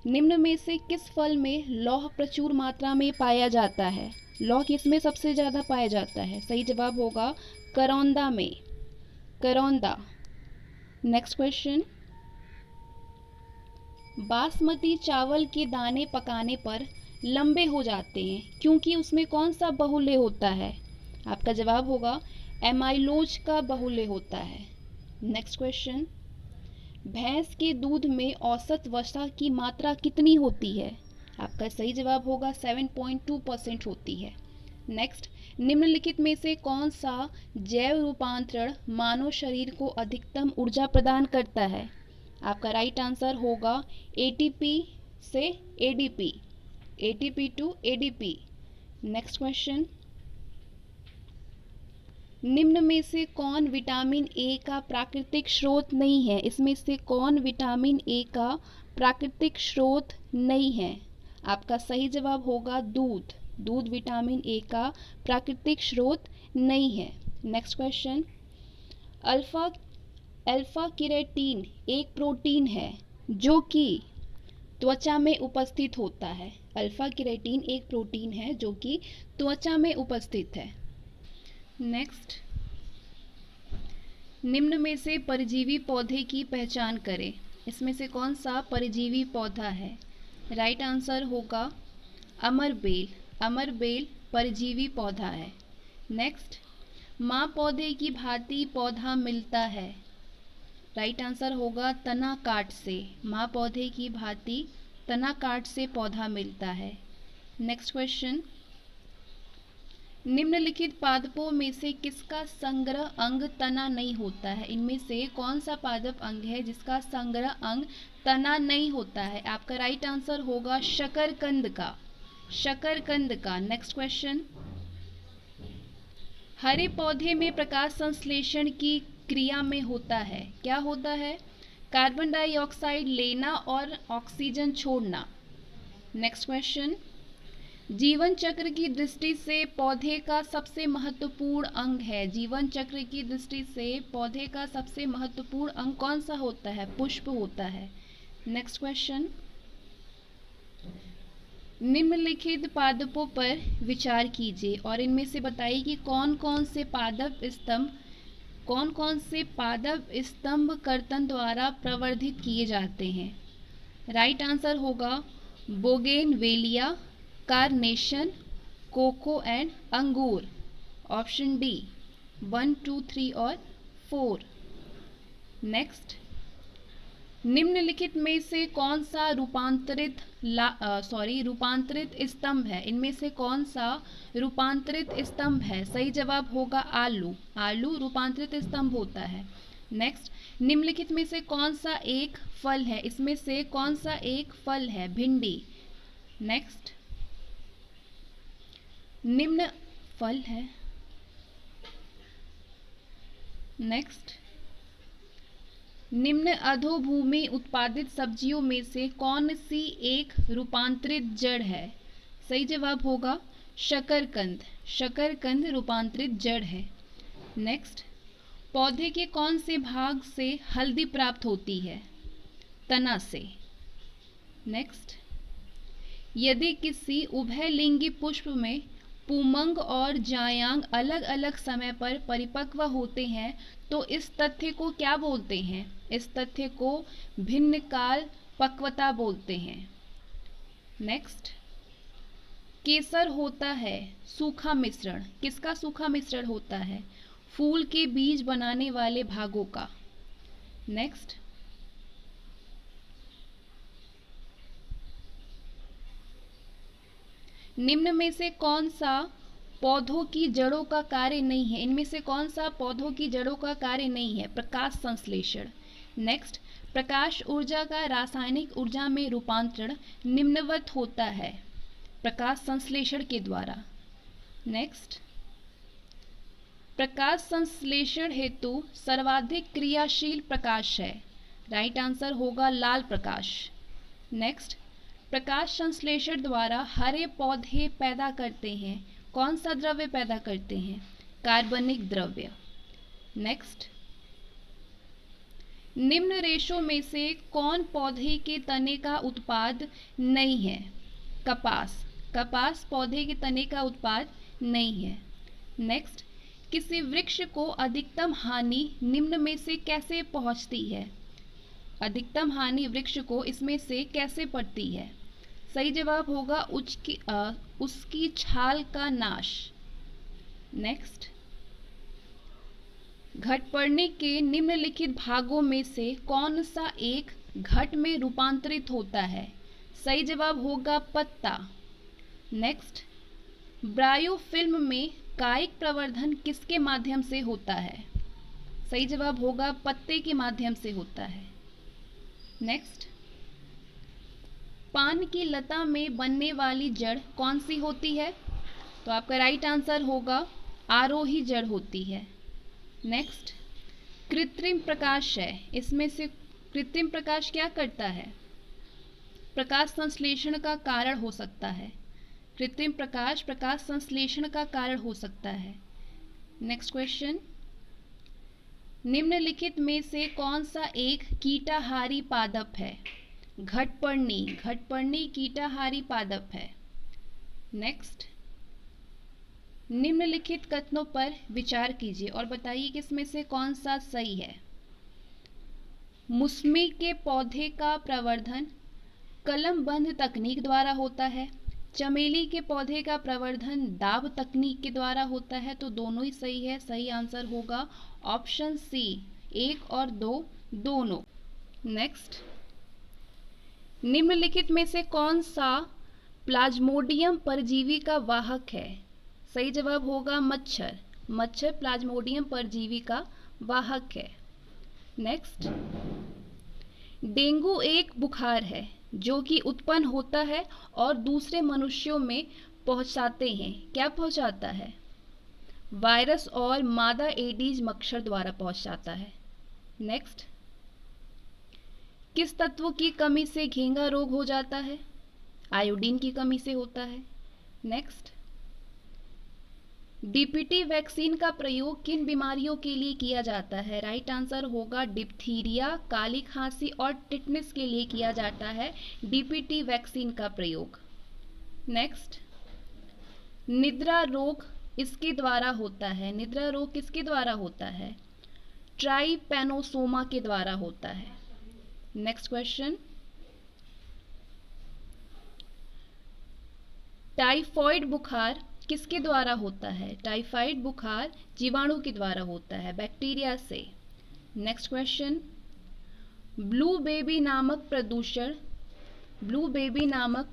निम्न में से किस फल में लौह प्रचुर मात्रा में पाया जाता है? लौह किसमें सबसे ज़्यादा पाया जाता है? सही जवाब होगा करौंदा में, करौंदा। नेक्स्ट क्वेश्चन, बासमती चावल के दाने पकाने पर लंबे हो जाते हैं क्योंकि उसमें कौन सा बहुल्य होता है? आपका जवाब होगा एमाइलोज का बहुल्य होता है। नेक्स्ट क्वेश्चन, भैंस के दूध में औसत वसा की मात्रा कितनी होती है? आपका सही जवाब होगा 7.2% होती है। नेक्स्ट, निम्नलिखित में से कौन सा जैव रूपांतरण मानव शरीर को अधिकतम ऊर्जा प्रदान करता है? आपका राइट आंसर होगा एटीपी से ADP, ATP to ADP. Next question, निम्न में से कौन विटामिन ए का प्राकृतिक स्रोत नहीं है? इसमें से कौन विटामिन ए का प्राकृतिक स्रोत नहीं है? आपका सही जवाब होगा दूध। दूध विटामिन ए का प्राकृतिक स्रोत नहीं है। Next question, alpha alpha keratin एक प्रोटीन है जो कि त्वचा में उपस्थित होता है। अल्फा केराटिन एक प्रोटीन है जो कि त्वचा में उपस्थित है। नेक्स्ट, निम्न में से परजीवी पौधे की पहचान करें। इसमें से कौन सा परजीवी पौधा है? राइट आंसर होगा अमरबेल। अमरबेल परजीवी पौधा है। नेक्स्ट, माँ पौधे की भांति पौधा मिलता है। राइट आंसर होगा तना काट से। माँ पौधे की भांति तना काट से पौधा मिलता है। नेक्स्ट क्वेश्चन, निम्नलिखित पादपों में से किसका संग्रह अंग तना नहीं होता है? इनमें से कौन सा पादप अंग है जिसका संग्रह अंग तना नहीं होता है? आपका राइट आंसर होगा शकरकंद का। शकरकंद का। नेक्स्ट क्वेश्चन, हरे पौधे में प्रकाश संश्लेषण की क्रिया में होता है। क्या होता है? कार्बन डाइऑक्साइड लेना और ऑक्सीजन छोड़ना। नेक्स्ट क्वेश्चन, जीवन चक्र की दृष्टि से पौधे का सबसे महत्वपूर्ण अंग है। जीवन चक्र की दृष्टि से पौधे का सबसे महत्वपूर्ण अंग कौन सा होता है? पुष्प होता है। नेक्स्ट क्वेश्चन, निम्नलिखित पादपों पर विचार कीजिए और इनमें से बताइए कि कौन कौन से पादप स्तंभ कर्तन द्वारा प्रवर्धित किए जाते हैं। राइट आंसर होगा बोगेनवेलिया, कार्नेशन, कोको एंड अंगूर। ऑप्शन डी 1, 2, 3 और 4। नेक्स्ट, निम्नलिखित में से कौन सा रूपांतरित स्तंभ है? इनमें से कौन सा रूपांतरित स्तंभ है? सही जवाब होगा आलू। आलू रूपांतरित स्तंभ होता है। नेक्स्ट, निम्नलिखित में से कौन सा एक फल है? इसमें से कौन सा एक फल है? भिंडी। नेक्स्ट, निम्न फल है। नेक्स्ट, निम्न अधोभूमि उत्पादित सब्जियों में से कौन सी एक रूपांतरित जड़ है? सही जवाब होगा शकरकंद। शकरकंद रूपांतरित जड़ है। नेक्स्ट, पौधे के कौन से भाग से हल्दी प्राप्त होती है? तना से। नेक्स्ट, यदि किसी उभयलिंगी पुष्प में पुमंग और जायांग अलग अलग समय पर परिपक्व होते हैं तो इस तथ्य को क्या बोलते हैं? इस तथ्य को भिन्न काल पक्वता बोलते हैं। नेक्स्ट, केसर होता है सूखा मिश्रण। किसका सूखा मिश्रण होता है? फूल के बीज बनाने वाले भागों का। नेक्स्ट, निम्न में से कौन सा पौधों की जड़ों का कार्य नहीं है? इनमें से कौन सा पौधों की जड़ों का कार्य नहीं है? प्रकाश संश्लेषण। नेक्स्ट, प्रकाश ऊर्जा का रासायनिक ऊर्जा में रूपांतरण निम्नवत होता है प्रकाश संश्लेषण के द्वारा। नेक्स्ट, प्रकाश संश्लेषण हेतु सर्वाधिक क्रियाशील प्रकाश है। राइट आंसर होगा लाल प्रकाश। नेक्स्ट, प्रकाश संश्लेषण द्वारा हरे पौधे पैदा करते हैं। कौन सा द्रव्य पैदा करते हैं? कार्बनिक द्रव्य। नेक्स्ट, निम्न रेशों में से कौन पौधे के तने का उत्पाद नहीं है? कपास। कपास पौधे के तने का उत्पाद नहीं है। नेक्स्ट, किसी वृक्ष को अधिकतम हानि निम्न में से कैसे पहुंचती है? अधिकतम हानि वृक्ष को इसमें से कैसे पड़ती है? सही जवाब होगा उसकी छाल का नाश। नेक्स्ट, घट पड़ने के निम्नलिखित भागों में से कौन सा एक घट में रूपांतरित होता है? सही जवाब होगा पत्ता। नेक्स्ट, ब्रायोफिल्म में कायिक प्रवर्धन किसके माध्यम से होता है? सही जवाब होगा पत्ते के माध्यम से होता है। नेक्स्ट, पान की लता में बनने वाली जड़ कौन सी होती है? तो आपका राइट आंसर होगा आरोही जड़ होती है। नेक्स्ट, कृत्रिम प्रकाश है, इसमें से कृत्रिम प्रकाश क्या करता है? प्रकाश संश्लेषण का कारण हो सकता है। कृत्रिम प्रकाश प्रकाश संश्लेषण का कारण हो सकता है। नेक्स्ट क्वेश्चन, निम्नलिखित में से कौन सा एक कीटाहारी पादप है? घटपर्णी, घटपर्णी कीटाहारी पादप है। नेक्स्ट, निम्नलिखित कथनों पर विचार कीजिए और बताइए कि इसमें से कौन सा सही है। मौसमी के पौधे का प्रवर्धन कलमबंद तकनीक द्वारा होता है। चमेली के पौधे का प्रवर्धन दाब तकनीक के द्वारा होता है। तो दोनों ही सही है। सही आंसर होगा ऑप्शन सी, 1 और 2 दोनों। नेक्स्ट, निम्नलिखित में से कौन सा प्लाज्मोडियम परजीवी का वाहक है? सही जवाब होगा मच्छर। मच्छर प्लाज्मोडियम परजीवी का वाहक है। नेक्स्ट, डेंगू एक बुखार है जो कि उत्पन्न होता है और दूसरे मनुष्यों में पहुंचाते हैं। क्या पहुंचाता है? वायरस और मादा एडीज मच्छर द्वारा पहुंचाता है। नेक्स्ट, किस तत्व की कमी से घेंगा रोग हो जाता है? आयोडीन की कमी से होता है। नेक्स्ट, डीपीटी वैक्सीन का प्रयोग किन बीमारियों के लिए किया जाता है? राइट आंसर होगा डिप्थीरिया, काली खांसी और टिटनेस के लिए किया जाता है डीपीटी वैक्सीन का प्रयोग। नेक्स्ट, निद्रा रोग इसके द्वारा होता है। निद्रा रोग किसके द्वारा होता है? ट्राइपैनोसोमा के द्वारा होता है। नेक्स्ट क्वेश्चन, टाइफॉइड बुखार किसके द्वारा होता है? टाइफाइड बुखार जीवाणु के द्वारा होता है, बैक्टीरिया से। नेक्स्ट क्वेश्चन, ब्लू बेबी नामक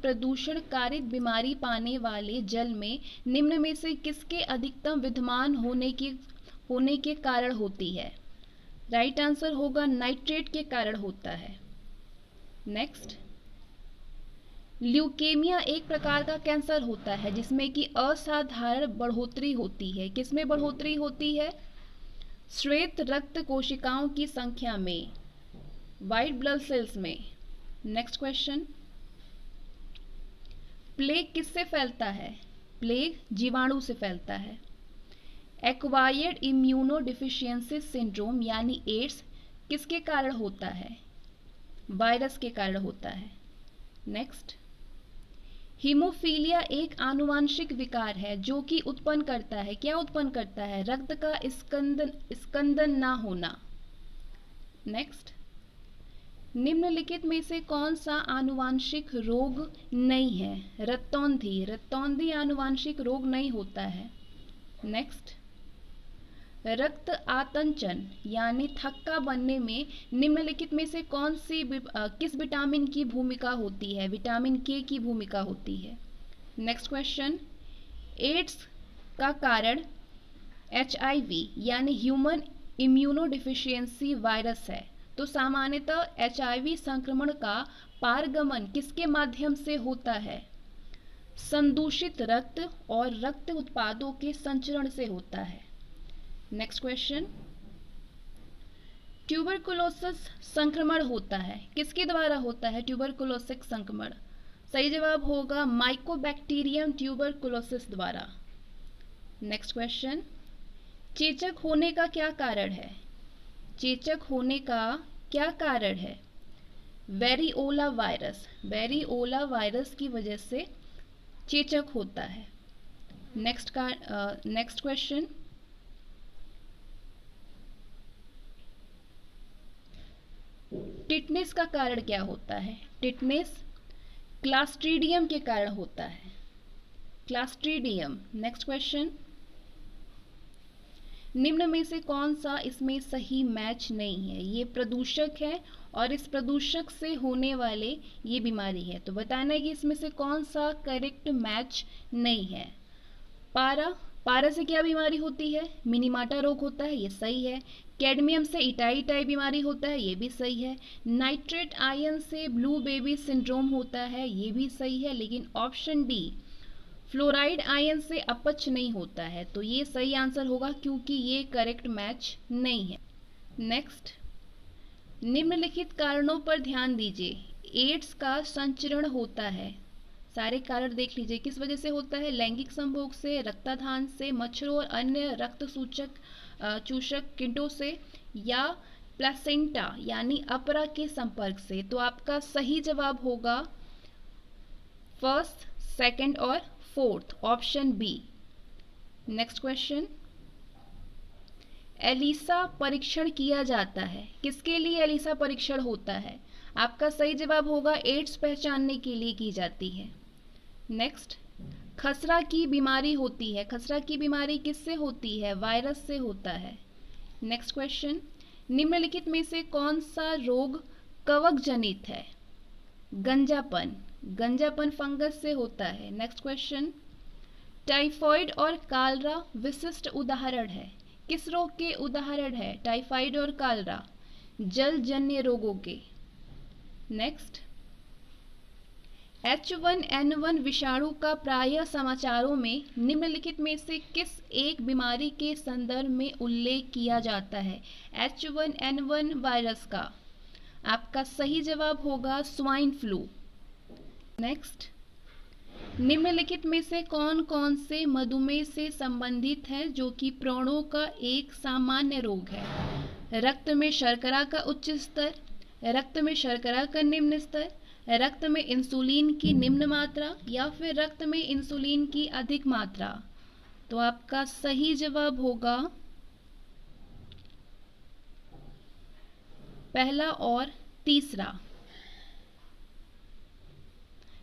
प्रदूषण कारित बीमारी पाने वाले जल में निम्न में से किसके अधिकतम विद्यमान होने के कारण होती है? राइट आंसर होगा नाइट्रेट के कारण होता है। नेक्स्ट, ल्यूकेमिया एक प्रकार का कैंसर होता है जिसमें कि असाधारण बढ़ोतरी होती है। किसमें बढ़ोतरी होती है? श्वेत रक्त कोशिकाओं की संख्या में, व्हाइट ब्लड सेल्स में। नेक्स्ट क्वेश्चन, प्लेग किससे फैलता है? प्लेग जीवाणु से फैलता है। एक्वायर्ड इम्यूनो डिफिशियंसी सिंड्रोम यानी एड्स किसके कारण होता है? वायरस के कारण होता है। नेक्स्ट, हीमोफीलिया एक आनुवांशिक विकार है जो कि उत्पन्न करता है, क्या उत्पन्न करता है? रक्त का स्कंदन ना होना। नेक्स्ट, निम्नलिखित में से कौन सा आनुवांशिक रोग नहीं है? रक्तौंधी, रक्तौंधी आनुवांशिक रोग नहीं होता है। नेक्स्ट, रक्त आतंचन यानी थक्का बनने में निम्नलिखित में से किस विटामिन की भूमिका होती है? विटामिन के की भूमिका होती है। नेक्स्ट क्वेश्चन, एड्स का कारण HIV यानी ह्यूमन इम्यूनोडिफिशियंसी वायरस है। तो सामान्यतः HIV संक्रमण का पारगमन किसके माध्यम से होता है? संदूषित रक्त और रक्त उत्पादों के संचरण से होता है। नेक्स्ट क्वेश्चन, ट्यूबरकुलोसिस संक्रमण होता है, किसके द्वारा होता है ट्यूबरकुलोसिस संक्रमण? सही जवाब होगा माइकोबैक्टीरियम ट्यूबरकुलोसिस द्वारा। नेक्स्ट क्वेश्चन, चेचक होने का क्या कारण है? चेचक होने का क्या कारण है? वेरिओला वायरस, वेरिओला वायरस की वजह से चेचक होता है। नेक्स्ट क्वेश्चन, टिटनेस का कारण क्या होता है? टिटनेस क्लास्ट्रीडियम के कारण होता है, क्लास्ट्रीडियम। नेक्स्ट क्वेश्चन, निम्न में से कौन सा इसमें सही मैच नहीं है? ये प्रदूषक है और इस प्रदूषक से होने वाले ये बीमारी है। तो बताना है कि इसमें से कौन सा करेक्ट मैच नहीं है। पारा से क्या बीमारी होती है? मिनीमाटा रोग होता है, ये सही है। कैडमियम से इटाई इटाई बीमारी होता है, ये भी सही है। नाइट्रेट आयन से ब्लू बेबी सिंड्रोम होता है, ये भी सही है। लेकिन ऑप्शन डी फ्लोराइड आयन से अपच नहीं होता है, तो ये सही आंसर होगा क्योंकि ये करेक्ट मैच नहीं है। नेक्स्ट, निम्नलिखित कारणों पर ध्यान दीजिए। एड्स का संचरण होता है, सारे कारण देख लीजिए किस वजह से होता है। लैंगिक संभोग से, रक्ताधान से, मच्छरों और अन्य रक्त चूषक कीटों से, या प्लेसेंटा यानी अपरा के संपर्क से। तो आपका सही जवाब होगा फर्स्ट, सेकंड और fourth, option B. Next question, ELISA परीक्षण किया जाता है, किसके लिए एलिसा परीक्षण होता है? आपका सही जवाब होगा एड्स पहचानने के लिए की जाती है। नेक्स्ट, खसरा की बीमारी होती है, खसरा की बीमारी किससे होती है? वायरस से होता है। नेक्स्ट क्वेश्चन, निम्नलिखित में से कौन सा रोग कवक जनित है? गंजापन, गंजापन फंगस से होता है। नेक्स्ट क्वेश्चन, टाइफॉइड और कालरा विशिष्ट उदाहरण है, किस रोग के उदाहरण है? टाइफाइड और कालरा जलजन्य रोगों के। नेक्स्ट, H1N1 विषाणु का प्रायः समाचारों में निम्नलिखित में से किस एक बीमारी के संदर्भ में उल्लेख किया जाता है? H1N1 वायरस का। आपका सही जवाब होगा स्वाइन फ्लू। नेक्स्ट, निम्नलिखित में से कौन कौन से मधुमेह से संबंधित है जो कि प्राणों का एक सामान्य रोग है? रक्त में शर्करा का उच्च स्तर, रक्त में शर्करा का निम्न स्तर, रक्त में इंसुलिन की निम्न मात्रा, या फिर रक्त में इंसुलिन की अधिक मात्रा। तो आपका सही जवाब होगा पहला और तीसरा,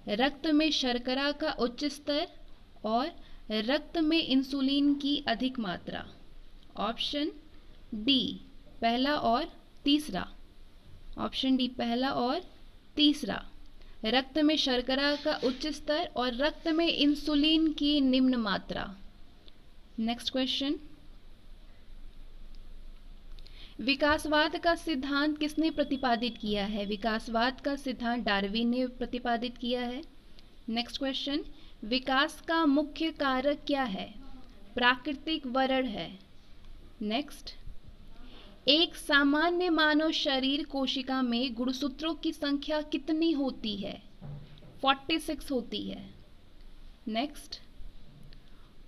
रक्त में शर्करा का उच्च स्तर और रक्त में इंसुलिन की अधिक मात्रा। ऑप्शन डी पहला और तीसरा, ऑप्शन डी पहला और तीसरा, रक्त में शर्करा का उच्च स्तर और रक्त में इंसुलिन की निम्न मात्रा। नेक्स्ट क्वेश्चन, विकासवाद का सिद्धांत किसने प्रतिपादित किया है? विकासवाद का सिद्धांत डार्विन ने प्रतिपादित किया है। नेक्स्ट क्वेश्चन, विकास का मुख्य कारक क्या है? प्राकृतिक वर्ण है। नेक्स्ट, एक सामान्य मानव शरीर कोशिका में गुणसूत्रों की संख्या कितनी होती है? 46 होती है। नेक्स्ट,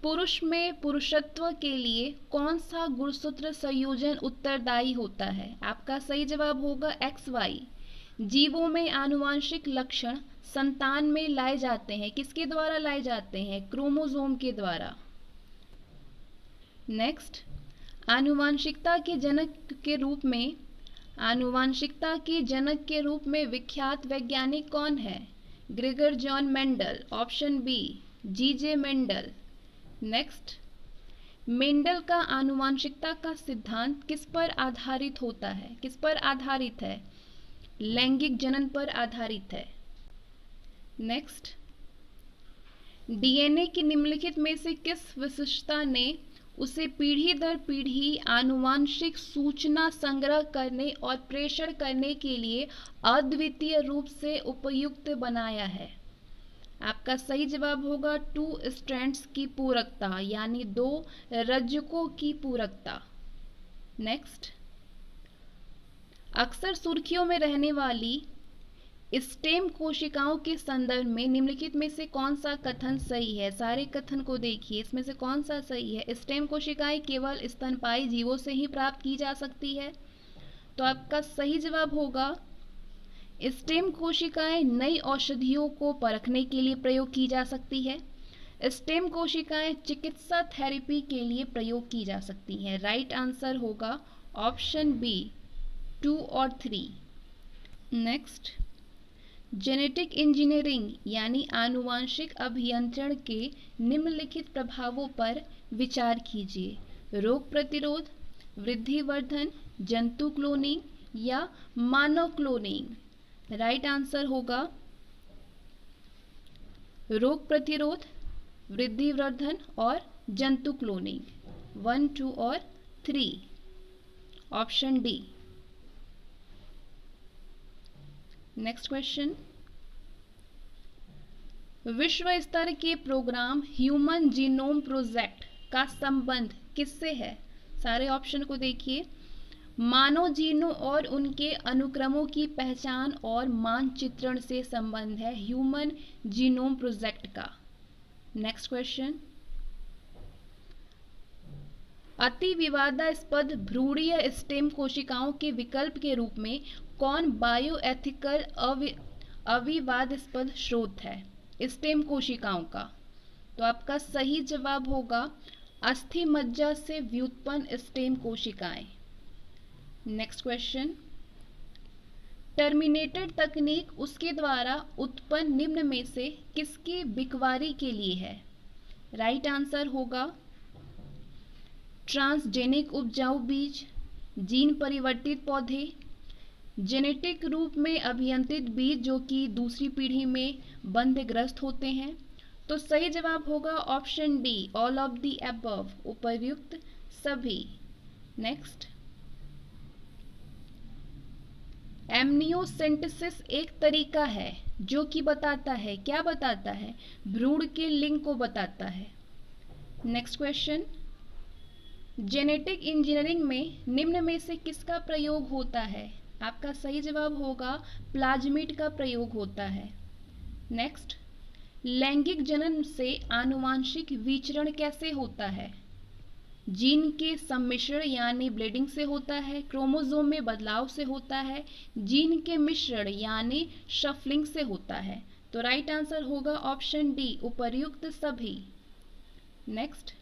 पुरुष में पुरुषत्व के लिए कौन सा गुणसूत्र संयोजन उत्तरदायी होता है? आपका सही जवाब होगा XY। जीवों में आनुवांशिक लक्षण संतान में लाए जाते हैं, किसके द्वारा लाए जाते हैं? क्रोमोसोम के द्वारा। नेक्स्ट, आनुवांशिकता के जनक के रूप में विख्यात वैज्ञानिक कौन है? Gregor John Mendel, option B GJ Mendel. Next, Mendel का आनुवांशिकता का सिद्धांत किस पर आधारित होता है? किस पर आधारित है? लैंगिक जनन पर आधारित है। नेक्स्ट, डीएनए की निम्नलिखित में से किस विशिष्टता ने उसे पीढ़ी दर पीढ़ी आनुवांशिक सूचना संग्रह करने और प्रेषण करने के लिए अद्वितीय रूप से उपयुक्त बनाया है? आपका सही जवाब होगा 2 स्ट्रैंड्स की पूरकता, यानी 2 रज्जुकों की पूरकता। नेक्स्ट, अक्सर सुर्खियों में रहने वाली स्टेम कोशिकाओं के संदर्भ में निम्नलिखित में से कौन सा कथन सही है? सारे कथन को देखिए, इसमें से कौन सा सही है? स्टेम कोशिकाएं केवल स्तनपायी जीवों से ही प्राप्त की जा सकती है। तो आपका सही जवाब होगा स्टेम कोशिकाएं नई औषधियों को परखने के लिए प्रयोग की जा सकती है। स्टेम कोशिकाएं चिकित्सा थेरेपी के लिए प्रयोग की जा सकती हैं। राइट आंसर होगा ऑप्शन बी 2 और 3। नेक्स्ट, जेनेटिक इंजीनियरिंग यानी आनुवांशिक अभियंत्रण के निम्नलिखित प्रभावों पर विचार कीजिए। रोग प्रतिरोध, वृद्धि वर्धन, जंतु क्लोनिंग, या मानव क्लोनिंग? राइट आंसर होगा रोग प्रतिरोध, वृद्धिवर्धन और जंतु क्लोनिंग। 1, 2 और 3, ऑप्शन डी। नेक्स्ट क्वेश्चन, विश्व स्तर के प्रोग्राम ह्यूमन जीनोम प्रोजेक्ट का संबंध किससे है? सारे ऑप्शन को देखिए। मानव जीनों और उनके अनुक्रमों की पहचान और मानचित्रण से संबंध है ह्यूमन जीनोम प्रोजेक्ट का। नेक्स्ट क्वेश्चन, अति विवादास्पद भ्रूणीय स्टेम कोशिकाओं के विकल्प के रूप में कौन बायोएथिकल अविवादास्पद स्रोत है स्टेम कोशिकाओं का? तो आपका सही जवाब होगा अस्थि मज्जा से व्युत्पन्न स्टेम कोशिकाएं। नेक्स्ट क्वेश्चन, टर्मिनेटेड तकनीक उसके द्वारा उत्पन्न निम्न में से किसकी बिकवारी के लिए है? राइट आंसर होगा ट्रांसजेनिक उपजाऊ बीज, जीन परिवर्तित पौधे, जेनेटिक रूप में अभियंत्रित बीज जो कि दूसरी पीढ़ी में बंधग्रस्त होते हैं। तो सही जवाब होगा option D, all of the above, उपर्युक्त सभी। नेक्स्ट, एमनियोसेंटेसिस एक तरीका है जो कि बताता है, क्या बताता है? भ्रूण के लिंग को बताता है। नेक्स्ट क्वेश्चन, जेनेटिक इंजीनियरिंग में निम्न में से किसका प्रयोग होता है? आपका सही जवाब होगा प्लाज्मिड का प्रयोग होता है। नेक्स्ट, लैंगिक जनन से आनुवांशिक विचरण कैसे होता है? जीन के सम्मिश्रण यानी ब्लीडिंग से होता है, क्रोमोसोम में बदलाव से होता है, जीन के मिश्रण यानी शफलिंग से होता है। तो राइट आंसर होगा ऑप्शन डी, उपर्युक्त सभी। नेक्स्ट,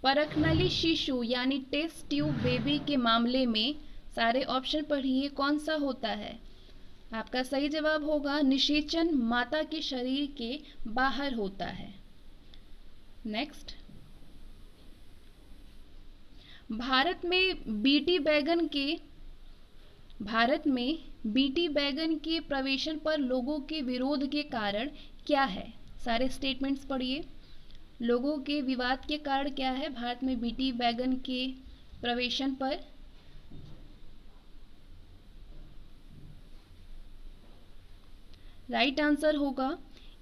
परखनली शिशु यानी टेस्ट ट्यूब बेबी के मामले में सारे ऑप्शन पढ़िए, कौन सा होता है? आपका सही जवाब होगा निषेचन माता के शरीर के बाहर होता है। नेक्स्ट, भारत में बीटी बैगन के प्रवेशन पर लोगों के विरोध के कारण क्या है? सारे स्टेटमेंट्स पढ़िए। लोगों के विवाद के कारण क्या है भारत में बीटी बैगन के प्रवेशन पर? राइट आंसर होगा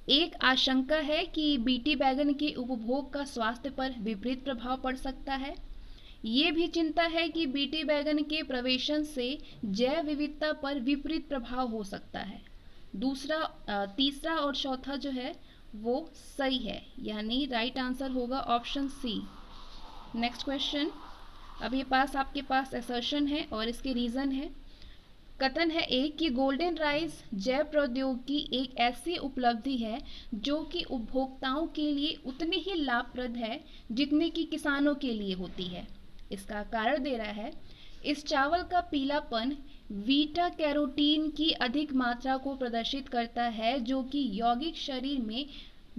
एक आशंका है कि बीटी बैगन के उपभोग का स्वास्थ्य पर विपरीत प्रभाव पड़ सकता है। ये भी चिंता है कि बीटी बैगन के प्रवेशन से जैव विविधता पर विपरीत प्रभाव हो सकता है। तीसरा और चौथा जो है वो सही है, यानी राइट आंसर होगा ऑप्शन सी। नेक्स्ट क्वेश्चन, अब ये आपके पास असर्शन है और इसके रीजन है। कथन है एक कि गोल्डन राइस जैव प्रौद्योगिकी एक ऐसी उपलब्धि है जो कि उपभोक्ताओं के लिए उतनी ही लाभप्रद है जितनी कि किसानों के लिए होती है। इसका कारण दे रहा है इस चावल का पीलापन बीटा कैरोटीन की अधिक मात्रा को प्रदर्शित करता है जो कि यौगिक शरीर में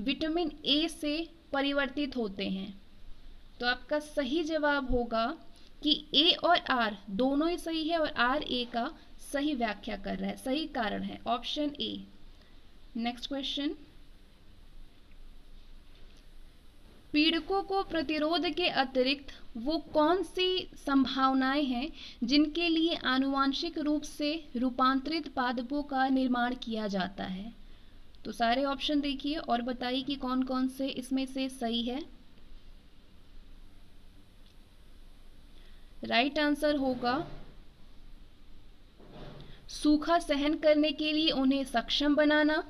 विटामिन ए से परिवर्तित होते हैं। तो आपका सही जवाब होगा कि ए और आर दोनों ही सही है और आर ए का सही व्याख्या कर रहा है, सही कारण है ऑप्शन ए। नेक्स्ट क्वेश्चन, पीड़कों को प्रतिरोध के अतिरिक्त वो कौन सी संभावनाएं हैं जिनके लिए आनुवांशिक रूप से रूपांतरित पादपों का निर्माण किया जाता है? तो सारे ऑप्शन देखिए और बताइए कि कौन कौन से इसमें से सही है। राइट आंसर होगा सूखा सहन करने के लिए उन्हें सक्षम बनाना,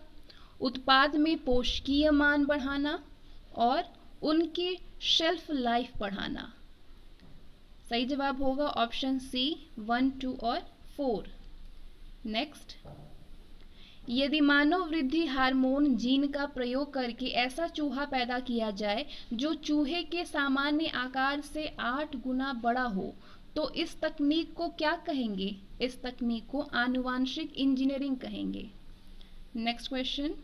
उत्पाद में पोषकीय मान बढ़ाना और उनकी शेल्फ लाइफ बढ़ाना। सही जवाब होगा ऑप्शन सी 1, 2 और 4। नेक्स्ट, यदि मानव वृद्धि हार्मोन जीन का प्रयोग करके ऐसा चूहा पैदा किया जाए जो चूहे के सामान्य आकार से 8 गुना बड़ा हो तो इस तकनीक को क्या कहेंगे? इस तकनीक को आनुवांशिक इंजीनियरिंग कहेंगे। Next question,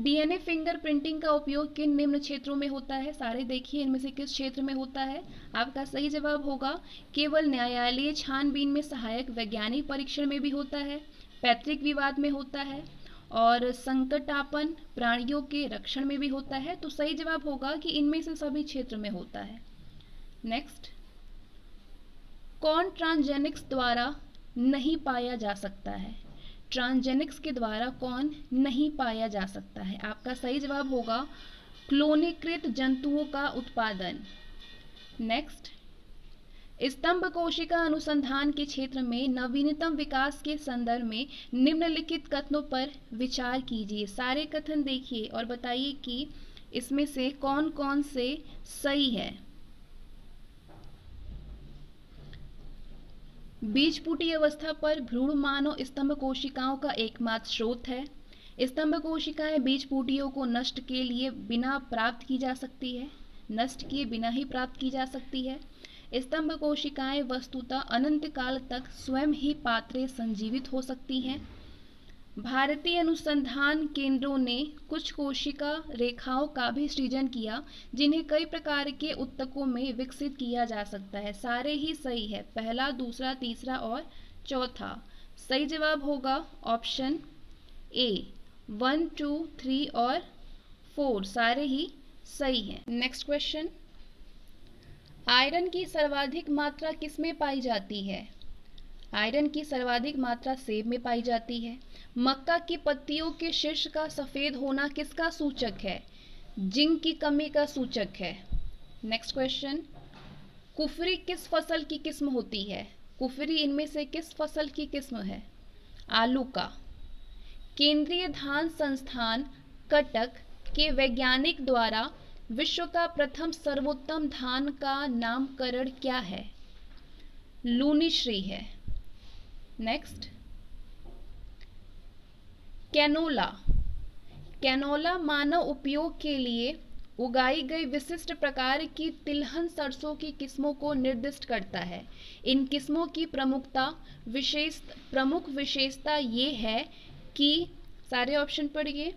DNA finger printing का उपयोग किन निम्न क्षेत्रों में होता है? सारे देखिए इनमें से किस क्षेत्र में होता है। आपका सही जवाब होगा केवल न्यायालयीय छानबीन में सहायक वैज्ञानिक परीक्षण में भी होता है, पैतृक विवाद में होता है और संकटापन्न प्राणियों के रक्षण में भी होता है। तो सही जवाब होगा कि इनमें से सभी क्षेत्र में होता है। नेक्स्ट, कौन ट्रांसजेनिक्स द्वारा नहीं पाया जा सकता है? ट्रांसजेनिक्स के द्वारा कौन नहीं पाया जा सकता है? आपका सही जवाब होगा क्लोनीकृत जंतुओं का उत्पादन। नेक्स्ट, स्तंभ कोशिका अनुसंधान के क्षेत्र में नवीनतम विकास के संदर्भ में निम्नलिखित कथनों पर विचार कीजिए। सारे कथन देखिए और बताइए कि इसमें से कौन कौन से सही है। बीजपुटी अवस्था पर भ्रूण मानव स्तंभ कोशिकाओं का एकमात्र स्रोत है। स्तंभ कोशिकाएं बीजपुटियों को नष्ट के लिए बिना प्राप्त की जा सकती है, नष्ट किए बिना ही प्राप्त की जा सकती है। स्तंभ कोशिकाएं वस्तुतः अनंत काल तक स्वयं ही पात्रे संजीवित हो सकती हैं। भारतीय अनुसंधान केंद्रों ने कुछ कोशिका रेखाओं का भी सृजन किया जिन्हें कई प्रकार के ऊतकों में विकसित किया जा सकता है। सारे ही सही है, पहला, दूसरा, तीसरा और चौथा। सही जवाब होगा ऑप्शन ए, 1, 2, 3 और 4 सारे ही सही हैं। नेक्स्ट क्वेश्चन, आयरन की सर्वाधिक मात्रा किसमें पाई जाती है? आयरन की सर्वाधिक मात्रा सेब में पाई जाती है। मक्का की पत्तियों के शीर्ष का सफेद होना किसका सूचक है? जिंक की कमी का सूचक है। नेक्स्ट क्वेश्चन, कुफरी किस फसल की किस्म होती है? कुफरी इनमें से किस फसल की किस्म है? आलू का। केंद्रीय धान संस्थान कटक के वैज्ञानिक द्वारा विश्व का प्रथम सर्वोत्तम धान का नामकरण क्या है? लूनीश्री है। Next, canola. कैनोला मानव उपयोग के लिए उगाई गई विशिष्ट प्रकार की तिलहन सरसों की किस्मों को निर्दिष्ट करता है। इन किस्मों की प्रमुख विशेषता ये है कि, सारे ऑप्शन पढ़िए,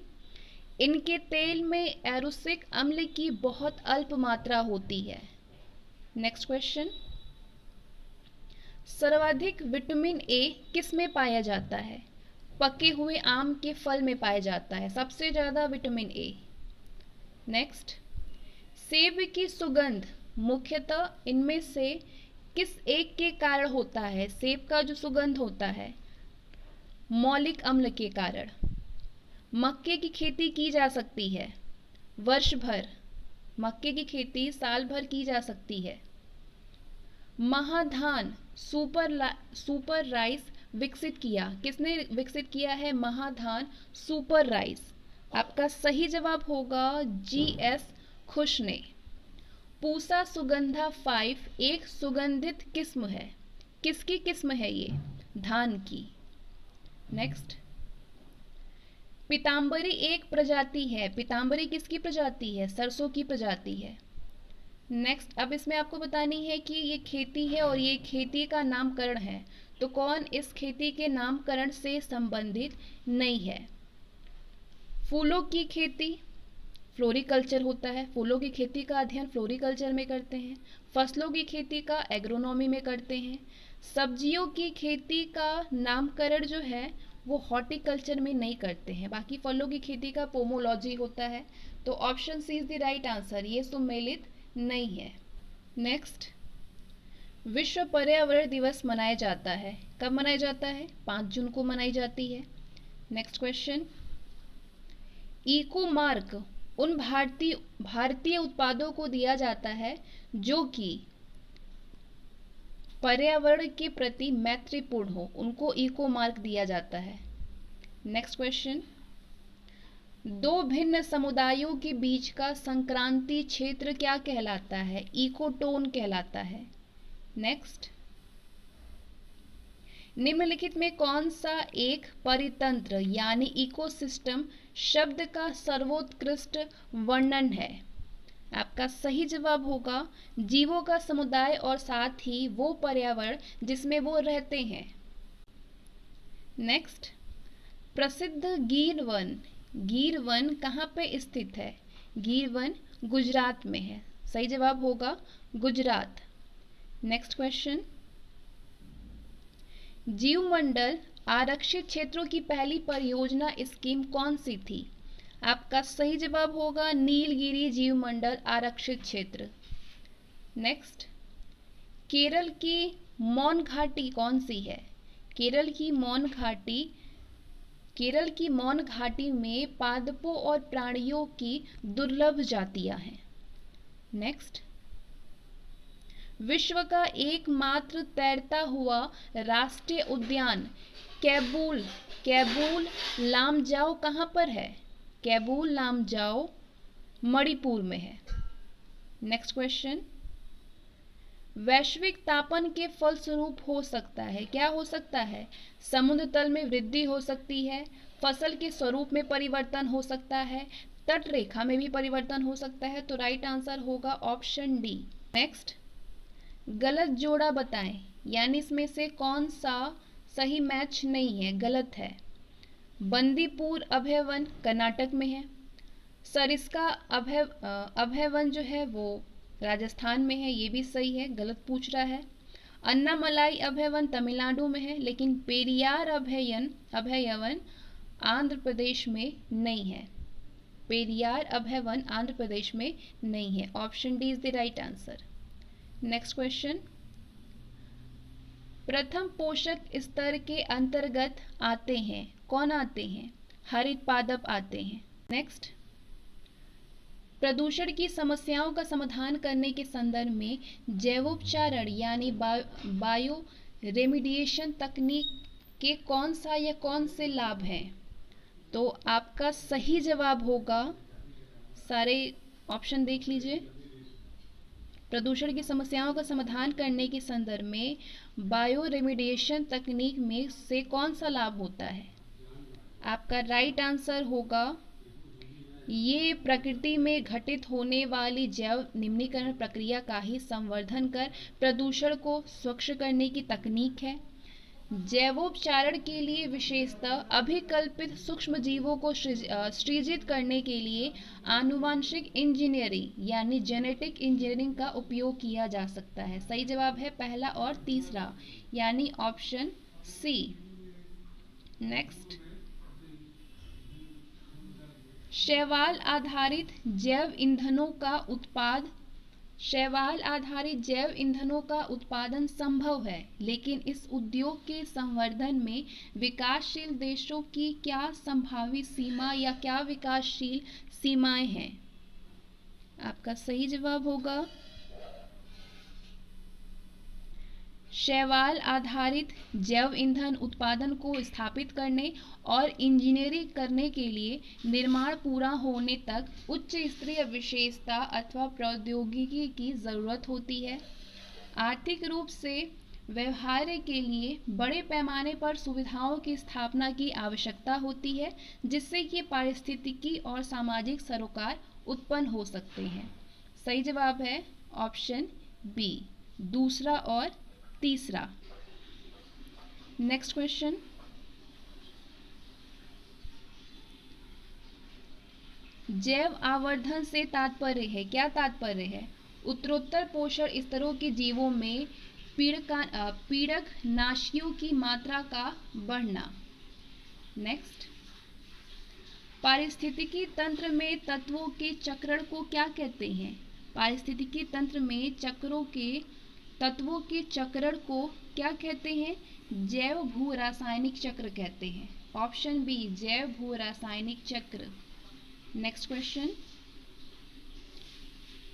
इनके तेल में एरोसिक अम्ल की बहुत अल्प मात्रा होती है। नेक्स्ट क्वेश्चन, सर्वाधिक विटामिन ए किस में पाया जाता है? पके हुए आम के फल में पाया जाता है सबसे ज्यादा विटामिन ए। नेक्स्ट, सेब की सुगंध मुख्यतः इनमें से किस एक के कारण होता है? सेब का जो सुगंध होता है मौलिक अम्ल के कारण। मक्के की खेती की जा सकती है वर्ष भर, मक्के की खेती साल भर की जा सकती है। महाधान सुपर राइस विकसित किया, किसने विकसित किया है? महाधान सुपर राइस। आपका सही जवाब होगा GS खुश ने। पूसा सुगंधा 5 एक सुगंधित किस्म है, किसकी किस्म है ये? धान की। नेक्स्ट, पीताम्बरी एक प्रजाति है, पीताम्बरी किसकी प्रजाति है? सरसों की प्रजाति है। नेक्स्ट, अब इसमें आपको बतानी है कि ये खेती है और ये खेती का नामकरण है, तो कौन इस खेती के नामकरण से संबंधित नहीं है? फूलों की खेती फ्लोरिकल्चर होता है, फूलों की खेती का अध्ययन फ्लोरिकल्चर में करते हैं। फसलों की खेती का एग्रोनॉमी में करते हैं। सब्जियों की खेती का नामकरण जो है वो हॉर्टिकल्चर में नहीं करते हैं। बाकी फलों की खेती का पोमोलॉजी होता है। तो option C is the right answer, ये सुमेलित नहीं है। नेक्स्ट, विश्व पर्यावरण दिवस मनाया जाता है, कब मनाया जाता है? 5 जून को मनाई जाती है। नेक्स्ट क्वेश्चन, इको मार्क उन भारतीय उत्पादों को दिया जाता है जो कि पर्यावरण के प्रति मैत्रीपूर्ण हो, उनको इको मार्क दिया जाता है। नेक्स्ट क्वेश्चन, दो भिन्न समुदायों के बीच का संक्रांति क्षेत्र क्या कहलाता है? इकोटोन कहलाता है। नेक्स्ट, निम्नलिखित में कौन सा एक परितंत्र यानी इकोसिस्टम शब्द का सर्वोत्कृष्ट वर्णन है? आपका सही जवाब होगा जीवों का समुदाय और साथ ही वो पर्यावरण जिसमें वो रहते हैं। नेक्स्ट, प्रसिद्ध गिर वन गीर वन कहाँ पे स्थित है? गीर वन गुजरात में है। सही जवाब होगा गुजरात। नेक्स्ट क्वेश्चन, जीवमंडल आरक्षित क्षेत्रों की पहली परियोजना स्कीम कौन सी थी? आपका सही जवाब होगा नीलगिरी जीवमंडल आरक्षित क्षेत्र। नेक्स्ट, केरल की मौन घाटी कौन सी है? केरल की मौन घाटी में पादपों और प्राणियों की दुर्लभ जातियां हैं। नेक्स्ट, विश्व का एकमात्र तैरता हुआ राष्ट्रीय उद्यान कैबूल लामजाओ कहाँ पर है? कैबूल लामजाओ मणिपुर में है। नेक्स्ट क्वेश्चन, वैश्विक तापन के फलस्वरूप हो सकता है, क्या हो सकता है? समुद्र तल में वृद्धि हो सकती है, फसल के स्वरूप में परिवर्तन हो सकता है, तट रेखा में भी परिवर्तन हो सकता है। तो राइट आंसर होगा ऑप्शन डी। नेक्स्ट, गलत जोड़ा बताएं, यानी इसमें से कौन सा सही मैच नहीं है, गलत है। बंदीपुर अभय वन कर्नाटक में है। सरिस्का अभय वन जो है वो राजस्थान में है, ये भी सही है, गलत पूछ रहा है। अन्नामलाई अभय वन तमिलनाडु में है, लेकिन पेरियार अभय वन आंध्र प्रदेश में नहीं है। पेरियार अभय वन आंध्र प्रदेश में नहीं है। Option D is the right answer. Next question, प्रथम पोषक स्तर के अंतर्गत आते हैं, कौन आते हैं? हरित पादप आते हैं। नेक्स्ट, प्रदूषण की समस्याओं का समाधान करने के संदर्भ में जैवोपचारण यानी बायो रेमिडिएशन तकनीक के कौन सा या कौन से लाभ हैं? तो आपका सही जवाब होगा, सारे ऑप्शन देख लीजिए, प्रदूषण की समस्याओं का समाधान करने के संदर्भ में बायो रेमिडिएशन तकनीक में से कौन सा लाभ होता है? आपका राइट आंसर होगा ये प्रकृति में घटित होने वाली जैव निम्नीकरण प्रक्रिया का ही संवर्धन कर प्रदूषण को स्वच्छ करने की तकनीक है। जैवोपचारण के लिए विशेषतः अभिकल्पित सूक्ष्म जीवों को सृजित करने के लिए आनुवांशिक इंजीनियरिंग यानी जेनेटिक इंजीनियरिंग का उपयोग किया जा सकता है। सही जवाब है पहला और तीसरा, यानी ऑप्शन सी। नेक्स्ट, शैवाल आधारित जैव ईंधनों का उत्पादन संभव है, लेकिन इस उद्योग के संवर्धन में विकासशील देशों की क्या संभावित सीमा या क्या विकासशील सीमाएं हैं? आपका सही जवाब होगा शैवाल आधारित जैव ईंधन उत्पादन को स्थापित करने और इंजीनियरिंग करने के लिए निर्माण पूरा होने तक उच्च स्तरीय विशेषता अथवा प्रौद्योगिकी की जरूरत होती है। आर्थिक रूप से व्यवहार्य के लिए बड़े पैमाने पर सुविधाओं की स्थापना की आवश्यकता होती है, जिससे कि पारिस्थितिकी और सामाजिक सरोकार उत्पन्न हो सकते हैं। सही जवाब है ऑप्शन बी, दूसरा और तीसरा। नेक्स्ट क्वेश्चन, जैव आवर्धन से तात्पर्य है, क्या तात्पर्य है? उत्तरोत्तर पोषण स्तरों के जीवों में पीड़क नाशियों की मात्रा का बढ़ना। नेक्स्ट, पारिस्थितिकी तंत्र में तत्वों के चक्रण को क्या कहते हैं? पारिस्थितिकी तंत्र में तत्वों के चक्रण को क्या कहते हैं? जैव भू रासायनिक चक्र कहते हैं। ऑप्शन बी, जैव भू रासायनिक चक्र। नेक्स्ट क्वेश्चन,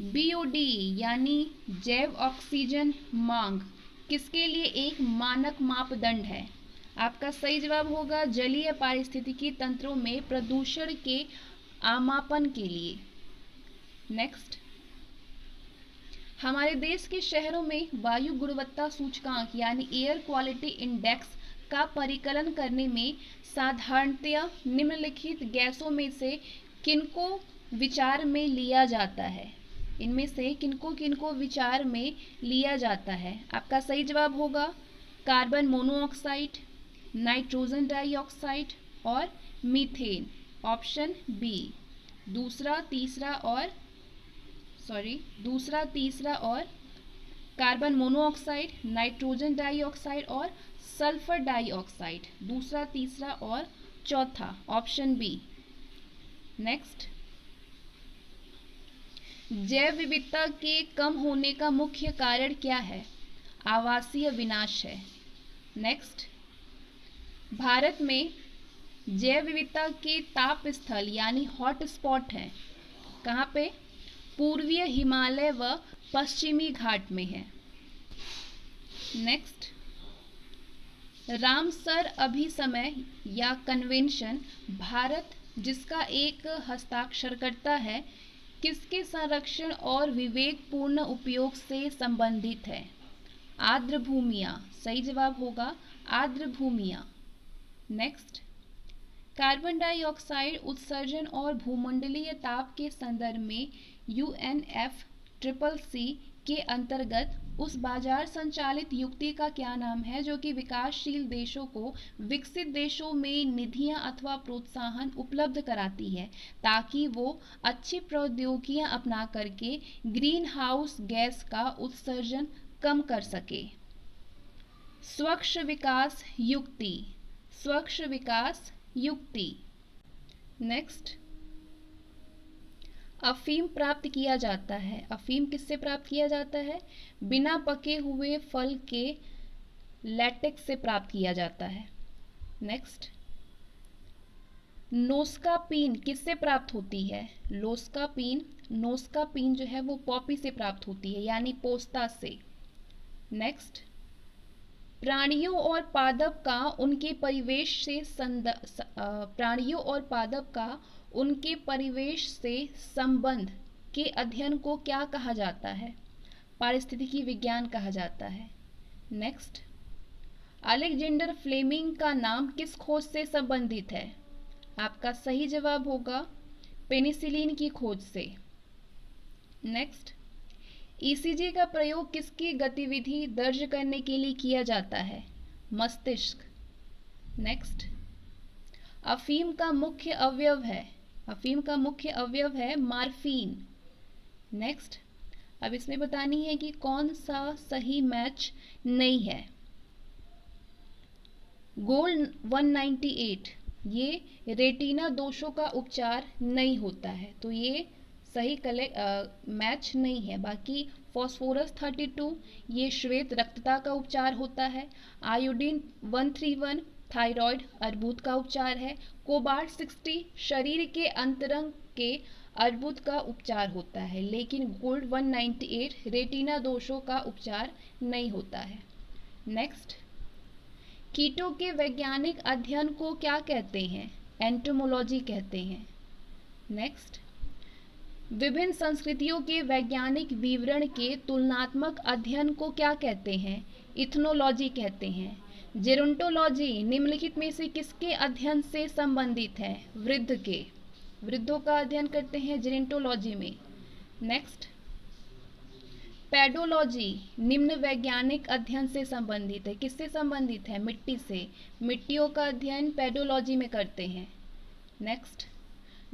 बीओडी यानी जैव ऑक्सीजन मांग किसके लिए एक मानक मापदंड है? आपका सही जवाब होगा जलीय पारिस्थितिकी तंत्रों में प्रदूषण के आमापन के लिए। नेक्स्ट, हमारे देश के शहरों में वायु गुणवत्ता सूचकांक यानी एयर क्वालिटी इंडेक्स का परिकलन करने में साधारणतया निम्नलिखित गैसों में से किनको विचार में लिया जाता है? इनमें से किनको विचार में लिया जाता है? आपका सही जवाब होगा कार्बन मोनोऑक्साइड, नाइट्रोजन डाइऑक्साइड और मीथेन। Option B. दूसरा, तीसरा और कार्बन मोनोऑक्साइड, नाइट्रोजन डाइऑक्साइड और सल्फर डाइऑक्साइड। दूसरा, तीसरा और चौथा, ऑप्शन बी। नेक्स्ट, जैव विविधता के कम होने का मुख्य कारण क्या है? आवासीय विनाश है। नेक्स्ट, भारत में जैव विविधता के ताप स्थल यानी हॉट स्पॉट हैं। कहाँ पे? पूर्वीय हिमालय व पश्चिमी घाट में है। नेक्स्ट, रामसर अभिसमय या कन्वेंशन भारत जिसका एक हस्ताक्षरकर्ता है, किसके संरक्षण और विवेकपूर्ण उपयोग से संबंधित है? आर्द्र भूमियां। सही जवाब होगा आर्द्र भूमियां। नेक्स्ट, कार्बन डाइऑक्साइड उत्सर्जन और भूमंडलीय ताप के संदर्भ में UNFCCC के अंतर्गत उस बाजार संचालित युक्ति का क्या नाम है जो कि विकासशील देशों को विकसित देशों में निधियां अथवा प्रोत्साहन उपलब्ध कराती है ताकि वो अच्छी प्रौद्योगिकियां अपना करके ग्रीन हाउस गैस का उत्सर्जन कम कर सके? स्वच्छ विकास युक्ति। स्वच्छ विकास युक्ति। नेक्स्ट, अफीम प्राप्त किया जाता है। अफीम किससे प्राप्त किया जाता है? बिना पके हुए फल के लैटेक्स से प्राप्त किया जाता है। नेक्स्ट, नोस्कापीन किससे प्राप्त होती है? नोस्कापीन जो है वो पॉपी से प्राप्त होती है यानी पोस्ता से। नेक्स्ट, प्राणियों और पादप का उनके परिवेश से संबंध के अध्ययन को क्या कहा जाता है? पारिस्थितिकी विज्ञान कहा जाता है। नेक्स्ट, अलेक्जेंडर फ्लेमिंग का नाम किस खोज से संबंधित है? आपका सही जवाब होगा पेनिसिलिन की खोज से। नेक्स्ट, ECG का प्रयोग किसकी गतिविधि दर्ज करने के लिए किया जाता है? मस्तिष्क। नेक्स्ट, अफीम का मुख्य अवयव है मार्फीन। नेक्स्ट, अब इसमें बतानी है कि कौन सा सही मैच नहीं है। गोल्ड 198 ये रेटिना दोषों का उपचार नहीं होता है, तो ये सही मैच नहीं है। बाकी फॉस्फोरस 32 ये श्वेत रक्तता का उपचार होता है। आयोडीन 131 थायराइड अर्बुद का उपचार है। कोबाल्ट 60 शरीर के अंतरंग के अर्बुद का उपचार होता है, लेकिन गोल्ड 198 रेटिना दोषों का उपचार नहीं होता है। नेक्स्ट, कीटों के वैज्ञानिक अध्ययन को क्या कहते हैं? एंटोमोलॉजी कहते हैं। नेक्स्ट, विभिन्न संस्कृतियों के वैज्ञानिक विवरण के तुलनात्मक अध्ययन को क्या कहते हैं? इथनोलॉजी कहते हैं। जेरोंटोलॉजी निम्नलिखित में से किसके अध्ययन से संबंधित है? वृद्धों का अध्ययन करते हैं जेरोंटोलॉजी में। नेक्स्ट, पेडोलॉजी निम्न वैज्ञानिक अध्ययन से संबंधित है। किससे संबंधित है? मिट्टी से। मिट्टियों का अध्ययन पेडोलॉजी में करते हैं। नेक्स्ट,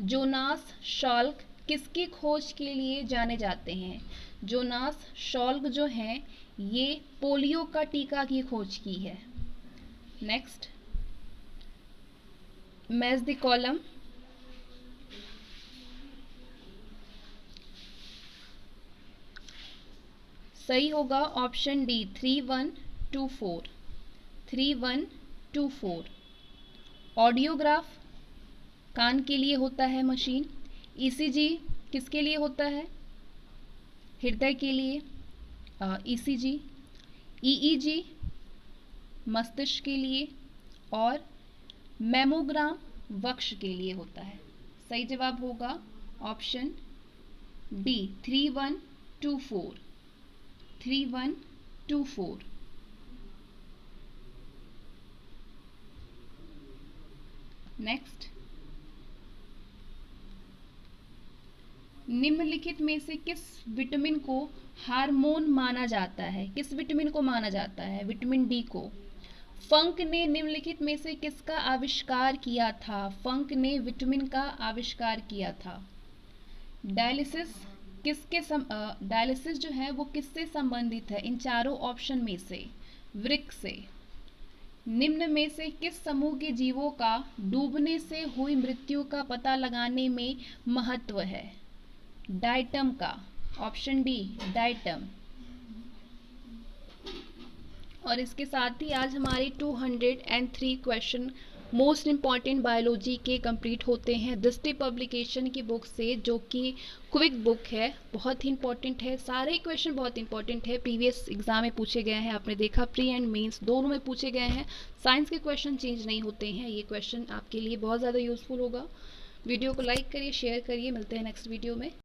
जोनास शाल्क किसकी खोज के लिए जाने जाते हैं? जोनास शाल्क जो हैं ये पोलियो का टीका की खोज की है। Next, match the column. सही होगा ऑप्शन डी 3124। 3124। ऑडियोग्राफ कान के लिए होता है मशीन। ECG किसके लिए होता है? हृदय के लिए ECG। EEG मस्तिष्क के लिए और मेमोग्राम वक्ष के लिए होता है। सही जवाब होगा ऑप्शन डी 3124। 3124। नेक्स्ट, निम्नलिखित में से किस विटामिन को हार्मोन माना जाता है? किस विटामिन को माना जाता है? विटामिन डी को। फंक ने निम्नलिखित में से किसका आविष्कार किया था? फंक ने विटामिन का आविष्कार किया था। डायलिसिस डायलिसिस जो है वो किससे संबंधित है? इन चारों ऑप्शन में से वृक्क से। निम्न में से किस समूह के जीवों का डूबने से हुई मृत्यु का पता लगाने में महत्व है? डायटम का, ऑप्शन डी डायटम। और इसके साथ ही आज हमारे 203 क्वेश्चन मोस्ट इम्पॉर्टेंट बायोलॉजी के कंप्लीट होते हैं दृष्टि पब्लिकेशन की बुक से, जो कि क्विक बुक है, बहुत ही इंपॉर्टेंट है। सारे क्वेश्चन बहुत इंपॉर्टेंट है, प्रीवियस एग्जाम में पूछे गए हैं, आपने देखा प्री एंड मेंस दोनों में पूछे गए हैं। साइंस के क्वेश्चन चेंज नहीं होते हैं, ये क्वेश्चन आपके लिए बहुत ज़्यादा यूजफुल होगा। वीडियो को लाइक करिए, शेयर करिए, मिलते हैं नेक्स्ट वीडियो में।